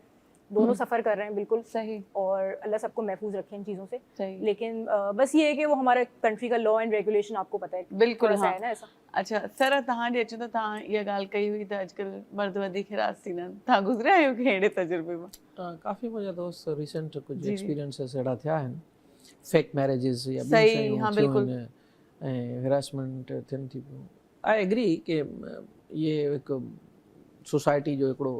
दोनों सफ़र कर रहे हैं बिल्कुल सही और अल्लाह सबको महफूज रखे इन चीज़ों से सही लेकिन बस ये है कि वो हमारे कंट्री का लॉ एंड रेगुलेशन आपको पता है बिल्कुल थोड़ा सा हाँ है ना ऐसा अच्छा सर तव्हां ॾे अचो त तव्हां इहा ॻाल्हि कई हुई त अॼुकल्ह मर्द वधीक हिरास थींदा आहिनि तव्हां गुज़रिया आहियो की अहिड़े तजुर्बे मां काफ़ी मुंहिंजा दोस्त रिसेंट कुझु जी, जी। एक्सपीरियंसिस अहिड़ा थिया आहिनि फेक मैरिजिस या ॿियूं सही, शयूं हाँ, थियूं बिल्कुलु। आहिनि ऐं हिरासमेंट थियनि थी पियूं आई एग्री कि इहे हिकु सोसाइटी जो हिकिड़ो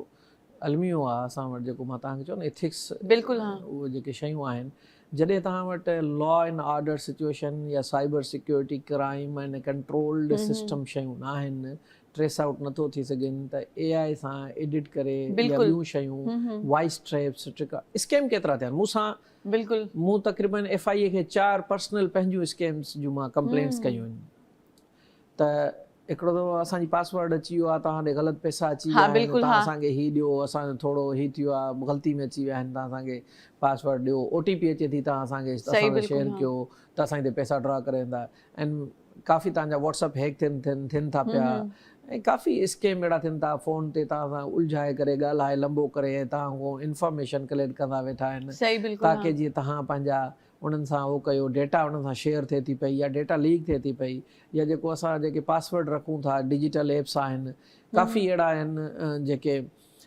अलमियो आहे असां वटि जेको मां तव्हांखे चयो न एथिक्स बिल्कुलु हाँ उहे जेके शयूं आहिनि जॾहिं तव्हां वटि लॉ एंड ऑर्डर सिचुएशन या cyber security crime and controlled system शयूं न आहिनि ट्रेस आउट नथो थी सघनि त AI सां एडिट करे या बिल्कुलु। ॿियूं शयूं वाइस ट्रैप्स स्कैम केतिरा थिया आहिनि मूंसां बिल्कुलु मूं तक़रीबन FIA खे 4 पर्सनल पंहिंजियूं स्कैम्स जूं मां कंप्लेंट्स कयूं आहिनि त हिकिड़ो दफ़ो असांजी पासवर्ड अची वियो आहे तव्हां ॾे ग़लति पैसा अची विया हाँ, आहिनि बिल्कुलु, तव्हां हाँ। असांखे हीउ ॾियो असांजो थोरो हीउ थियो आहे ग़लती में अची विया आहिनि तव्हां असांखे पासवर्ड ॾियो OTP अचे थी तव्हां असांखे सही, असां बिल्कुलु, शेयर हाँ। कयो त असांजे पैसा ड्रॉ करे वेंदा ऐं काफ़ी तव्हांजा WhatsApp हैक थियनि था पिया ऐं काफ़ी स्कैम अहिड़ा थियनि था फ़ोन ते तव्हां सां उलझाए करे ॻाल्हाए लंबो करे ऐं तव्हां उहो इंफॉर्मेशन कलेक्ट कंदा वेठा आहिनि सही बिल्कुलु ताकी जीअं तव्हां पंहिंजा उन्हनि सां उहो कयो डेटा उन्हनि सां शेयर थिए थी पई या डेटा लीक थिए थी पई या जेको असां जेके पासवर्ड रखूं था डिजिटल एप्स आहिनि काफ़ी अहिड़ा आहिनि जेके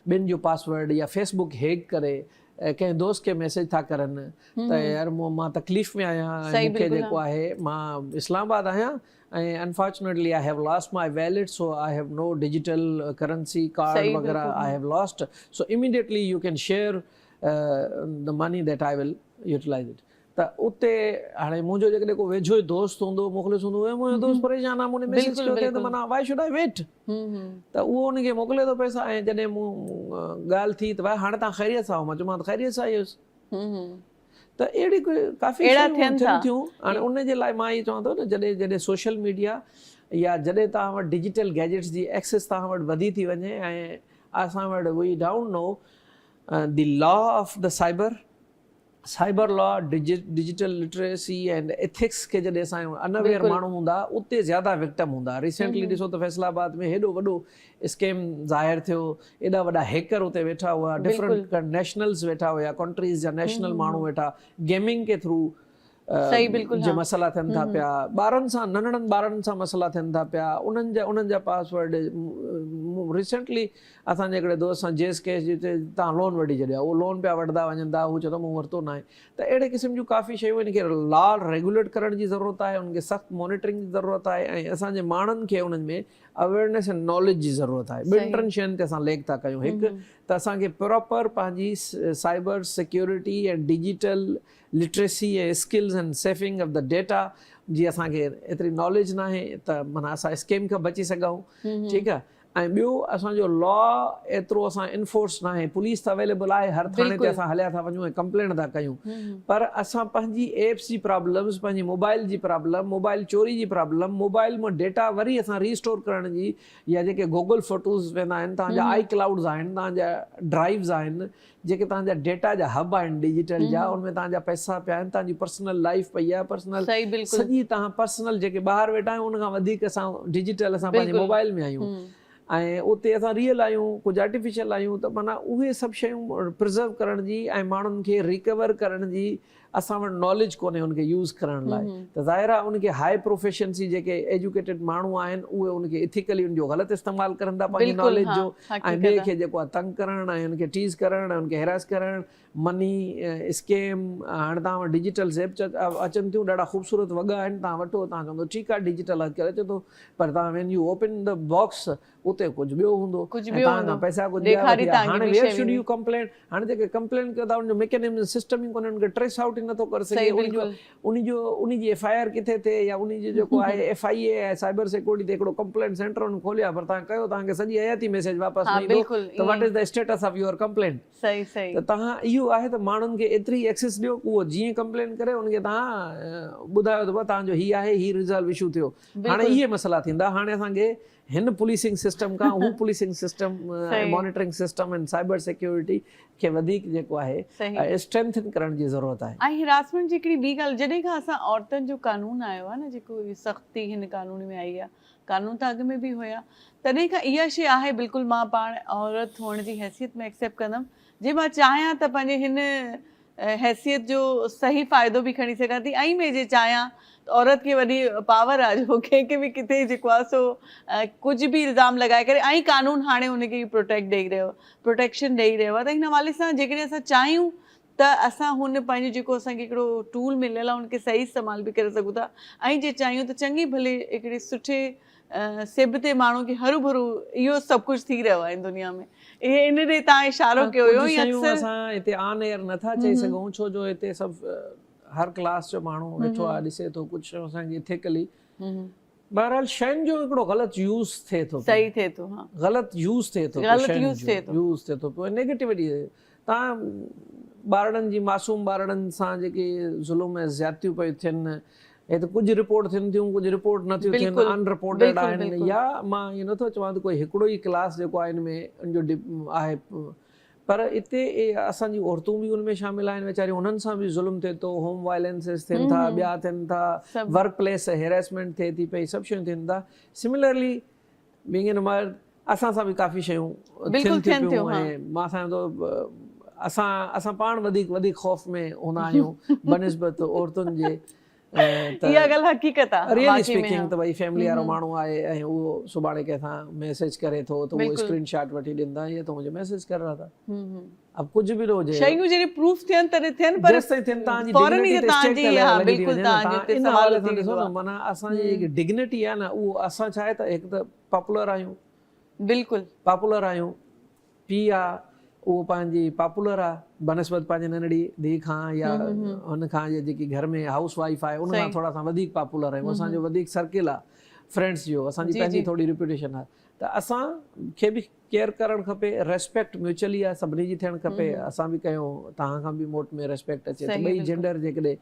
ॿिनि जो पासवर्ड या फेसबुक हैक करे कंहिं दोस्त खे मैसेज था करनि त यार मां तकलीफ़ में आहियां ऐं सही, मूंखे बिल्कुलु, जेको आहे मां इस्लामाबाद आहियां ऐं unfortunately I have lost my wallet so I have no digital currency card सही, वग़ैरह बिल्कुलु, I have lost so immediately you can share the money that I will utilize it त उते हाणे मुंहिंजो जेकॾहिं को वेझो ई दोस्त हूंदो मुख़लिस हूंदो मुंहिंजो दोस्त परेशान आहे मुंहिंजे मैसेज बिल्कुलु, कयो थिए त बिल्कुलु। माना वाई शुड आई वेट त उहो उनखे मोकिले थो पैसा ऐं जॾहिं मूं ॻाल्हि थी त भाई हाणे तव्हां ख़ैरियत सां मां चयोमांसि ख़ैरियत सां आयुसि त अहिड़ी काफ़ी अहिड़ा शयूं थियनि था। थियनि थियूं हाणे उनजे लाइ मां इहो चवां थो न जॾहिं जॾहिं सोशल मीडिया या जॾहिं तव्हां वटि डिजिटल गैजेट्स जी एक्सेस तव्हां वटि वधी थी वञे ऐं असां वटि we don't know the law of the cyber law digital literacy and ethics खे जॾहिं असां अनअवेयर बिल्कुलु। माण्हू हूंदा उते ज़्यादा विक्टम हूंदा रिसेंटली ॾिसो त फैसलाबाद में हेॾो वॾो स्कैम ज़ाहिर थियो एॾा वॾा हैकर उते वेठा हुआ डिफरेंट नेशनल्स वेठा हुया कंट्रीज़ जा नेशनल माण्हू वेठा गेमिंग के थ्रू सही, बिल्कुलु, जे हाँ। मसइला थियनि था पिया ॿारनि सां नंढड़नि ॿारनि सां मसइला थियनि था पिया उन्हनि जा पासवर्ड रिसेंटली असांजे हिकिड़े दोस्त सां जेस केस जिते तव्हां लोन वठी छॾियो उहो लोन पिया वठंदा वञनि था हू चवंदो मूं वरितो न आहे त अहिड़े क़िस्म जूं काफ़ी शयूं आहिनि खे लॉ रेगुलेट करण जी ज़रूरत आहे उनखे सख़्तु मॉनिटरिंग जी ज़रूरत आहे ऐं असांजे माण्हुनि खे उन्हनि में अवेयरनेस एंड नॉलेज जी ज़रूरत आहे ॿिनि टिनि शयुनि ते असां लेख था कयूं हिकु त असांखे प्रॉपर पंहिंजी साइबर सिक्योरिटी ऐं डिजिटल लिटरेसी ऐं skills and saving of the data जी असांखे एतिरी नॉलेज न आहे त माना असां स्कैम खां बची सघूं ठीकु आहे ऐं ॿियो असांजो लॉ एतिरो असां इन्फोर्स न आहे पुलिस त अवेलेबल आहे हर थाणे ते असां हलिया था वञूं ऐं कंप्लेंट था कयूं पर असां पंहिंजी एप्स जी प्रॉब्लम्स पंहिंजी मोबाइल जी प्रॉब्लम मोबाइल चोरी जी प्रॉब्लम मोबाइल मां डेटा वरी असां रीस्टोर करण जी या जेके गूगल फोटोज़ वेंदा आहिनि तव्हांजा आई क्लाउड्स आहिनि तव्हांजा ड्राइव्स आहिनि जेके तव्हांजा डेटा जा हब आहिनि डिजिटल जा उनमें तव्हांजा पैसा पिया आहिनि तव्हांजी पर्सनल लाइफ पई आहे पर्सनल सही, बिल्कुलु। सॼी तव्हां पर्सनल जेके ॿाहिरि वेठा आहियूं उनखां वधीक असां डिजिटल असां पंहिंजे बिल्कुलु। मोबाइल में आहियूं ऐं उते असां रियल आहियूं कुझु आर्टिफिशियल आहियूं त माना उहे सभु शयूं प्रिज़र्व करण जी ऐं माण्हुनि खे रिकवर करण जी असां वटि नॉलेज कोन्हे उनखे यूज़ करण लाइ त ज़ाहिर आहे उनखे हाई प्रोफेशंसी जेके एजुकेटेड माण्हू आहिनि उहे उनखे इथिकली उनजो ग़लति इस्तेमालु करनि था पंहिंजी बिल्कुलु, नॉलेज हाँ, जो ऐं हक़ीक़त ॿिए आहे। खे जेको आहे तंग करणु ऐं उनखे टीज़ करणु ऐं उनखे हैरास करणु मनी स्कैम हाणे तव्हां वटि डिजिटल ज़ेप अचनि थियूं ॾाढा ख़ूबसूरत वॻा आहिनि तव्हां वठो तव्हां चवंदो ठीकु आहे डिजिटल अॼुकल्ह अचे थो पर तव्हां वेन यू ओपन द बॉक्स उते कुझु ॿियो हूंदो कुझु ऐं ॿियो तव्हां खां हूंदो। पैसा कुझु ॿिया ॾेखारी वठी तव्हांखे हाणे ॿी वेयर शइ शुड वेंदी। यू कंप्लेन हाणे जेके कंप्लेन कयो था उनजो मैकेनिज़म सिस्टम ई कोन्हे उनखे ट्रेस आउट ई नथो करे सघे सही, बिल्कुलु। उनजी FIR किथे थिए या उनजी जेको आहे FIA आहे साइबर सिक्योरिटी ते हिकिड़ो कंप्लेंट सेंटर उन खोलिया पर तव्हां कयो तव्हांखे सॼी हयाती मैसेज वापसि हाँ, न ईंदो बिल्कुलु, त what is the status of your complaint सही सही त तव्हां इहो आहे त माण्हुनि खे एतिरी एक्सेस ॾियो उहो जीअं कंप्लेन करे उनखे तव्हां ॿुधायो त तव्हांजो हीउ आहे हीउ रिज़ॉल्व इशू थियो हाणे बिल्कुलु। इहे मसइला थींदा हाणे असांखे हिन पुलिसिंग सिस्टम खां हू पुलिसिंग सिस्टम सही। मॉनिटरिंग सिस्टम ऐं साइबर सिक्योरिटी खे वधीक जेको आहे सही। स्ट्रेंथन करण जी ज़रूरत आहे ऐं हिरासमेंट जी हिकिड़ी ॿी ॻाल्हि जॾहिं खां असां औरतुनि जो कानून आयो आहे न जेको सख़्ती हिन कानून में आई आहे कानून त अॻु में बि हुया तॾहिं खां इहा शइ आहे बिल्कुलु मां पाण औरत हुअण जी हैसियत में एक्सेप्ट कंदमि जे मां चाहियां त पंहिंजे हिन हैसियत जो सही फ़ाइदो बि खणी सघां थी, ऐं में जे चाहियां त औरत खे वॾी पावर आहे जो कंहिंखे बि किथे जेको आहे सो कुझु बि इल्ज़ाम लॻाए करे, ऐं कानून हाणे हुनखे प्रोटेक्ट ॾेई रहियो, प्रोटेक्शन ॾेई रहियो आहे। त हिन हवाले सां जेकॾहिं असां चाहियूं त असां हुन पंहिंजो जेको असांखे हिकिड़ो टूल मिलियल आहे हुनखे सही इस्तेमालु बि करे सघूं था, ऐं जे चाहियूं त चङी भले हिकिड़े सुठे सिब ते माण्हू खे हरू भरू इहो सभु कुझु थी रहियो आहे दुनिया में। इहे इन ॾे तव्हां इशारो कयो हुयो। कुझु शयूं असां हिते ऑन एयर नथा चई सघूं, छो जो हिते सभु हर क्लास जो माण्हू वेठो आहे, ॾिसे थो, कुझु शयूं असांखे इथिकली, बहरहाल शयुनि जो हिकिड़ो ग़लति यूज़ थिए थो, सही थिए थो, हा, ग़लति यूज़ थिए थो, यूज़ थिए थो पियो, नेगेटिविटी। तव्हां ॿारनि जी, मासूम ॿारनि सां जेके ज़ुल्म ऐं ज़्यादतियूं पियूं थियनि, हे त कुझु रिपोर्ट थियनि थियूं, कुझु रिपोर्ट नथियूं थियनि, अनरिपोर्टेड आहिनि, या मां इहो नथो चवां त कोई हिकिड़ो ई क्लास जेको आहे हिन में उनजो आहे, पर हिते असांजी औरतूं बि उनमें शामिल आहिनि वीचारियूं, उन्हनि सां बि ज़ुल्म थिए थो, होम वायलेंसिस थियनि था, ॿिया थियनि था, वर्क प्लेस हेरेसमेंट थिए थी पई, सभु शयूं थियनि था। सिमिलरली बीइंग इन मर्द, असां सां बि काफ़ी शयूं थियनि थियूं, ऐं मां सम्झो असां पाण वधीक ख़ौफ़ में हूंदा आहियूं बनिस्बत औरतुनि जे। इहा ॻाल्हि हक़ीक़त आहे, रियली स्पीकिंग, त भई फैमिली वारो माण्हू आहे ऐं उहो सुभाणे कंहिंसां मैसेज करे थो त उहो स्क्रीनशॉट वठी ॾींदा, ये तो मुझे मैसेज कर रहा था। अब कुछ भी हुजे, शयूं जॾहिं प्रूफ थियनि तॾहिं थियनि, पर जेसिताईं थियनि तव्हांजी डिग्निटी ते स्टेक ते लॻी थी वञे, तव्हां इन हवाले सां ॾिसो न, माना असांजी जेकी डिग्निटी आहे न, उहो असां छा आहे त हिकु त पॉपुलर आहियूं, बिल्कुलु पॉपुलर आहियूं, पीउ आहे उहो पंहिंजी पॉपुलर आहे बनस्बत पंहिंजे नंढड़ी धीउ खां या हुन खां, जेकी घर में हाउस वाइफ आहे उन खां थोरा सां वधीक पॉपुलर आहियूं, असांजो वधीक सर्किल आहे फ्रेंड्स जो, असांजी पंहिंजी थोरी रिप्यूटेशन आहे, त असांखे बि केयर करणु खपे, रेस्पेक्ट म्यूचुअली आहे, सभिनी जी थियणु खपे, असां बि कयूं, तव्हां खां बि मोट में रेस्पेक्ट अचे, त ॿई जेंडर जेकॾहिं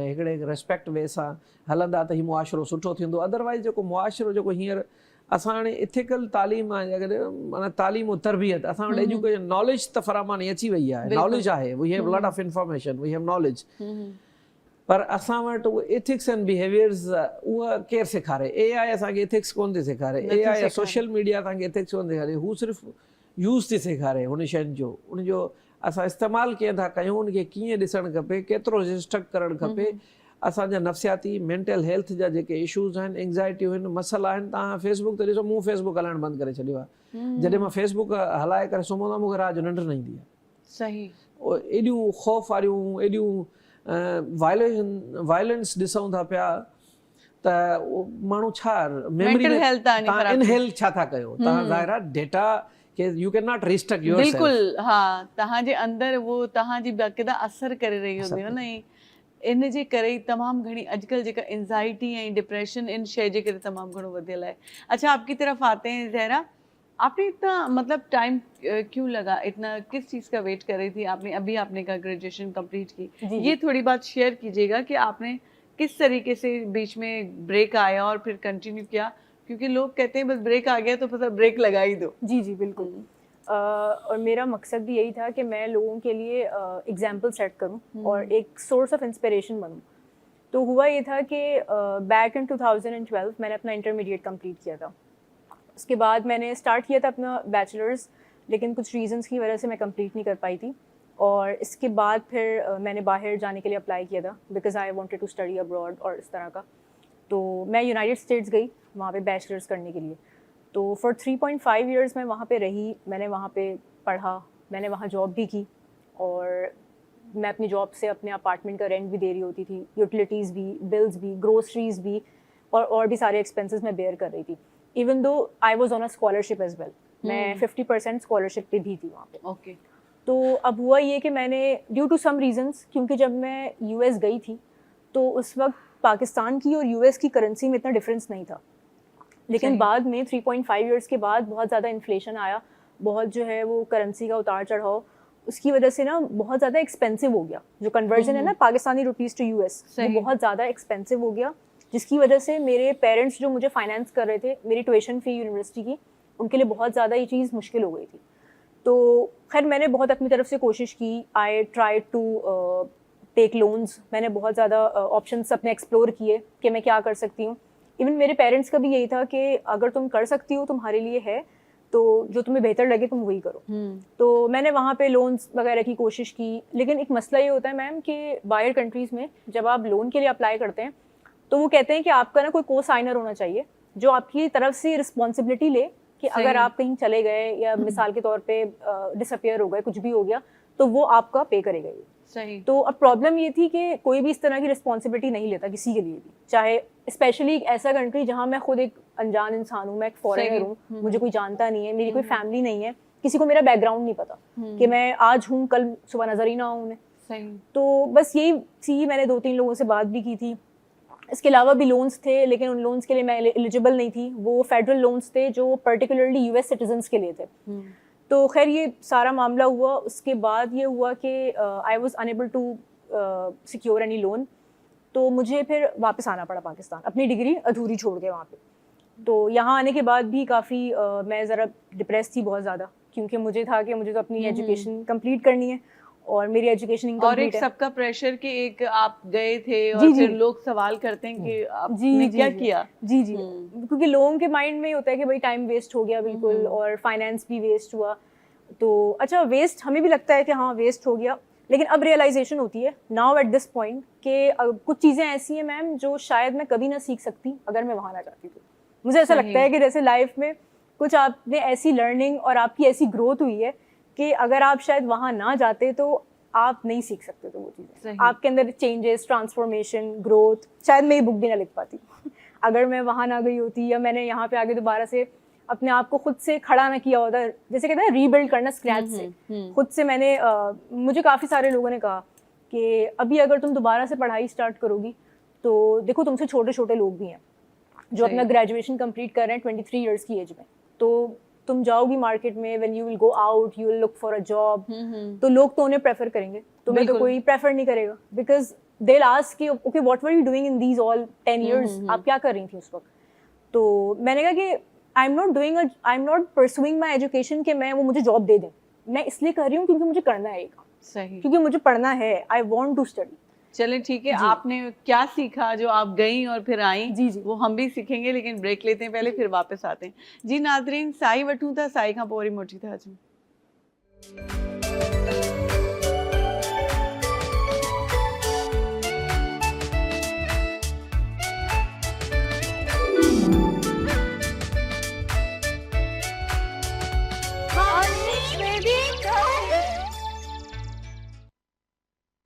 हिकिड़े रेस्पेक्ट वे सां हलंदा त हीउ मुआशिरो सुठो थींदो। अदरवाइज़ जेको मुआशिरो जेको हींअर असां हाणे इथिकल तालीम आहे, अगरि माना तालीम और तरबियत, असां वटि एजुकेशन नॉलेज त फरामानी अची वई आहे, नॉलेज आहे, we have lot of information, we have knowledge, पर असां वटि उहे एथिक्स एंड बिहेवियर्स उहा केरु सेखारे? AI असांखे एथिक्स कोन थी सेखारे, AI या सोशल मीडिया असांखे एथिक्स कोन सेखारे, हू सिर्फ़ु यूज़ थी सेखारे हुन शयुनि जो, उनजो असां इस्तेमालु कीअं था कयूं, उनखे कीअं ॾिसणु खपे, केतिरो रिस्ट्रिक्ट करणु खपे। असांजा नफ़्सियाती मेंटल हेल्थ जा जेके इशूज़ आहिनि, एंग्ज़ाइटियूं आहिनि, मसइला आहिनि, तव्हां फेसबुक ते ॾिसो, मूं फेसबुक हलाइणु बंदि करे छॾियो आहे, जॾहिं मां फेसबुक हलाए करे सुम्हंदो आहियां मूंखे राति जो निंड न ईंदी आहे। सही, एॾियूं ख़ौफ़ वारियूं, एॾियूं वायलेंस ॾिसूं था पिया, त माण्हू छा मेमोरी तव्हां इनहेल छा था कयो, तव्हां ज़ाहिर आहे डेटा के U can not restrict yourself, बिल्कुलु, हा, तव्हांजे अंदरि उहो तव्हांजी बाक़ाइदा असर करे रही हूंदी न, ऐं इन जे करे ई तमामु घणी अॼुकल्ह जेका एंज़ाइटी ऐं डिप्रेशन इन शइ जे करे तमामु घणो वधियल आहे। अच्छा, आपकी तरफ आते हैं ज़हरा, आपने इतना मतलब टाइम क्यों लगा, इतना किस चीज़ का वेट कर रही थी आपने? अभी आपने कहा ग्रेजुएशन कंप्लीट की, ये थोड़ी बात शेयर कीजिएगा कि आपने किस तरीके से बीच में ब्रेक आया और फिर कंटिन्यू किया, क्योंकि लोग कहते हैं बस ब्रेक आ गया तो फिर ब्रेक लगा ही दो। जी जी बिल्कुल। और मेरा मकसद भी यही था कि मैं लोगों के लिए एग्जाम्पल सेट करूं और एक सोर्स ऑफ इंस्पिरेशन बनूं। तो हुआ ये था कि बैक इन 2012 मैंने अपना इंटरमीडिएट कंप्लीट किया था। उसके बाद मैंने स्टार्ट किया था अपना बैचलर्स, लेकिन कुछ रीजंस की वजह से मैं कंप्लीट नहीं कर पाई थी, और इसके बाद फिर मैंने बाहर जाने के लिए अप्लाई किया था because I wanted to study abroad और इस तरह का। तो मैं यूनाइटेड स्टेट्स गई वहाँ पे बैचलर्स करने के लिए। तो फॉर 3.5 ईयर्स मैं वहाँ पे रही, मैंने वहाँ पे पढ़ा, मैंने वहाँ जॉब भी की, और मैं अपनी जॉब से अपने अपार्टमेंट का रेंट भी दे रही होती थी, यूटिलिटीज़ भी, बिल्स भी, ग्रोसरीज भी, और भी सारे एक्सपेंसेस मैं बेयर कर रही थी। Even though I was on a scholarship as well, मैं 50% स्कॉलरशिप पे भी थी वहाँ पे। ओके। तो अब हुआ ये कि मैंने ड्यू टू सम रीजंस, क्योंकि जब मैं US गई थी तो उस वक्त पाकिस्तान की और US की करेंसी में इतना डिफरेंस नहीं था, लेकिन बाद में 3.5 ईयर्स के बाद बहुत ज़्यादा इन्फ्लेशन आया, बहुत जो है वो करेंसी का उतार चढ़ाव, उसकी वजह से ना बहुत ज़्यादा एक्सपेंसिव हो गया। जो कन्वर्जन है ना पाकिस्तानी रुपीज़ टू US, वो बहुत ज़्यादा एक्सपेंसिव हो गया, जिसकी वजह से मेरे पेरेंट्स जो मुझे फाइनेंस कर रहे थे मेरी ट्यूशन फ़ी यूनिवर्सिटी की, उनके लिए बहुत ज़्यादा ये चीज़ मुश्किल हो गई थी। तो खैर मैंने बहुत अपनी तरफ से कोशिश की, I try to take loans, मैंने बहुत ज़्यादा ऑप्शंस अपने एक्सप्लोर किए कि मैं क्या कर सकती हूँ। इवन मेरे पेरेंट्स का भी यही था कि अगर तुम कर सकती हो, तुम्हारे लिए है, तो जो तुम्हें बेहतर लगे तुम वही करो। तो मैंने वहाँ पे लोन्स वगैरह की कोशिश की, लेकिन एक मसला ये होता है मैम कि बाहर कंट्रीज़ में जब आप लोन के लिए अप्लाई करते हैं तो वो कहते हैं कि आपका ना कोई को साइनर होना चाहिए जो आपकी तरफ से रिस्पॉन्सिबिलिटी ले कि अगर आप कहीं चले गए या मिसाल के तौर पे डिसअपियर हो गए, कुछ भी हो गया, तो वो आपका पे करेगा ये। सही। तो अब प्रॉब्लम ये थी कि कोई भी इस तरह की रिस्पॉन्सिबिलिटी नहीं लेता किसी के लिए भी, चाहे स्पेशली एक ऐसा कंट्री जहाँ मैं खुद एक अनजान इंसान हूँ, मैं एक फॉरेनर हूँ, मुझे कोई जानता नहीं है, मेरी कोई फैमिली नहीं है, किसी को मेरा बैकग्राउंड नहीं पता कि मैं आज हूँ कल सुबह नजर ही ना आऊँ उन्हें। सही। तो बस यही थी, मैंने 2-3 लोगों से बात भी की थी। इसके अलावा भी लोन्स थे, लेकिन उन लोन्स के लिए मैं एलिजिबल नहीं थी। वो फेडरल लोन्स थे जो पर्टिकुलरली यूएस सिटीजन्स के लिए थे। तो खैर ये सारा मामला हुआ। उसके बाद ये हुआ कि I was unable to secure any loan, तो मुझे फिर वापस आना पड़ा पाकिस्तान, अपनी डिग्री अधूरी छोड़ के वहाँ पे। तो यहाँ आने के बाद भी काफ़ी मैं ज़रा डिप्रेस थी बहुत ज़्यादा, क्योंकि मुझे था कि मुझे तो अपनी एजुकेशन कंप्लीट करनी है और मेरी एजुकेशन और एक इनकम्प्लीट है। सबका प्रेशर कि एक आप गए थे और जी, जी। फिर लोग सवाल करते हैं कि आपने क्या किया। जी जी, क्योंकि लोगों के माइंड में होता है कि भाई टाइम वेस्ट हो गया बिल्कुल, और फाइनेंस भी वेस्ट हुआ। तो अच्छा, वेस्ट हमें भी लगता है कि हाँ वेस्ट हो गया, लेकिन अब रियलाइजेशन होती है नाउ एट दिस पॉइंट कि कुछ चीज़ें ऐसी हैं मैम जो शायद मैं कभी ना सीख सकती अगर मैं वहाँ ना जाती तो। मुझे ऐसा लगता है कि जैसे लाइफ में कुछ आपने ऐसी लर्निंग और आपकी ऐसी ग्रोथ हुई है कि अगर आप शायद वहाँ ना जाते तो आप नहीं सीख सकते। तो वो चीज़ें आपके अंदर चेंजेस, ट्रांसफॉर्मेशन, ग्रोथ, शायद मैं ये बुक भी ना लिख पाती अगर मैं वहाँ ना गई होती, या मैंने यहाँ पे आगे दोबारा से अपने आप को खुद से खड़ा ना किया होता। जैसे कहते हैं रीबिल्ड करना स्क्रैच से, खुद से मैंने मुझे काफ़ी सारे लोगों ने कहा कि अभी अगर तुम दोबारा से पढ़ाई स्टार्ट करोगी तो देखो तुमसे छोटे छोटे लोग भी हैं जो अपना ग्रेजुएशन कंप्लीट कर रहे हैं 23 इयर्स की एज में। तो तुम जाओगी मार्केट में, when U will go out, U will look for a job, तो लोग तो उन्हें प्रेफर करेंगे, तुम्हें तो कोई प्रेफर नहीं करेगा, बिकॉज दे विल आस्क कि okay what were you doing in these all 10 years, आप क्या कर रही थी उस वक्त। तो मैंने कहा कि I am not pursuing my education कि मैं वो मुझे जॉब दे दें, मैं इसलिए कर रही हूँ क्योंकि मुझे करना है ये काम। सही। क्योंकि मुझे पढ़ना है, आई वॉन्ट टू स्टडी। चले ठीक है, आपने क्या सीखा जो आप गई और फिर आई, जी जी, वो हम भी सीखेंगे, लेकिन ब्रेक लेते हैं पहले, फिर वापस आते हैं। जी नाज़रीन, साई वठूं था, साई खां पोइ वरी मोटी था अचूं।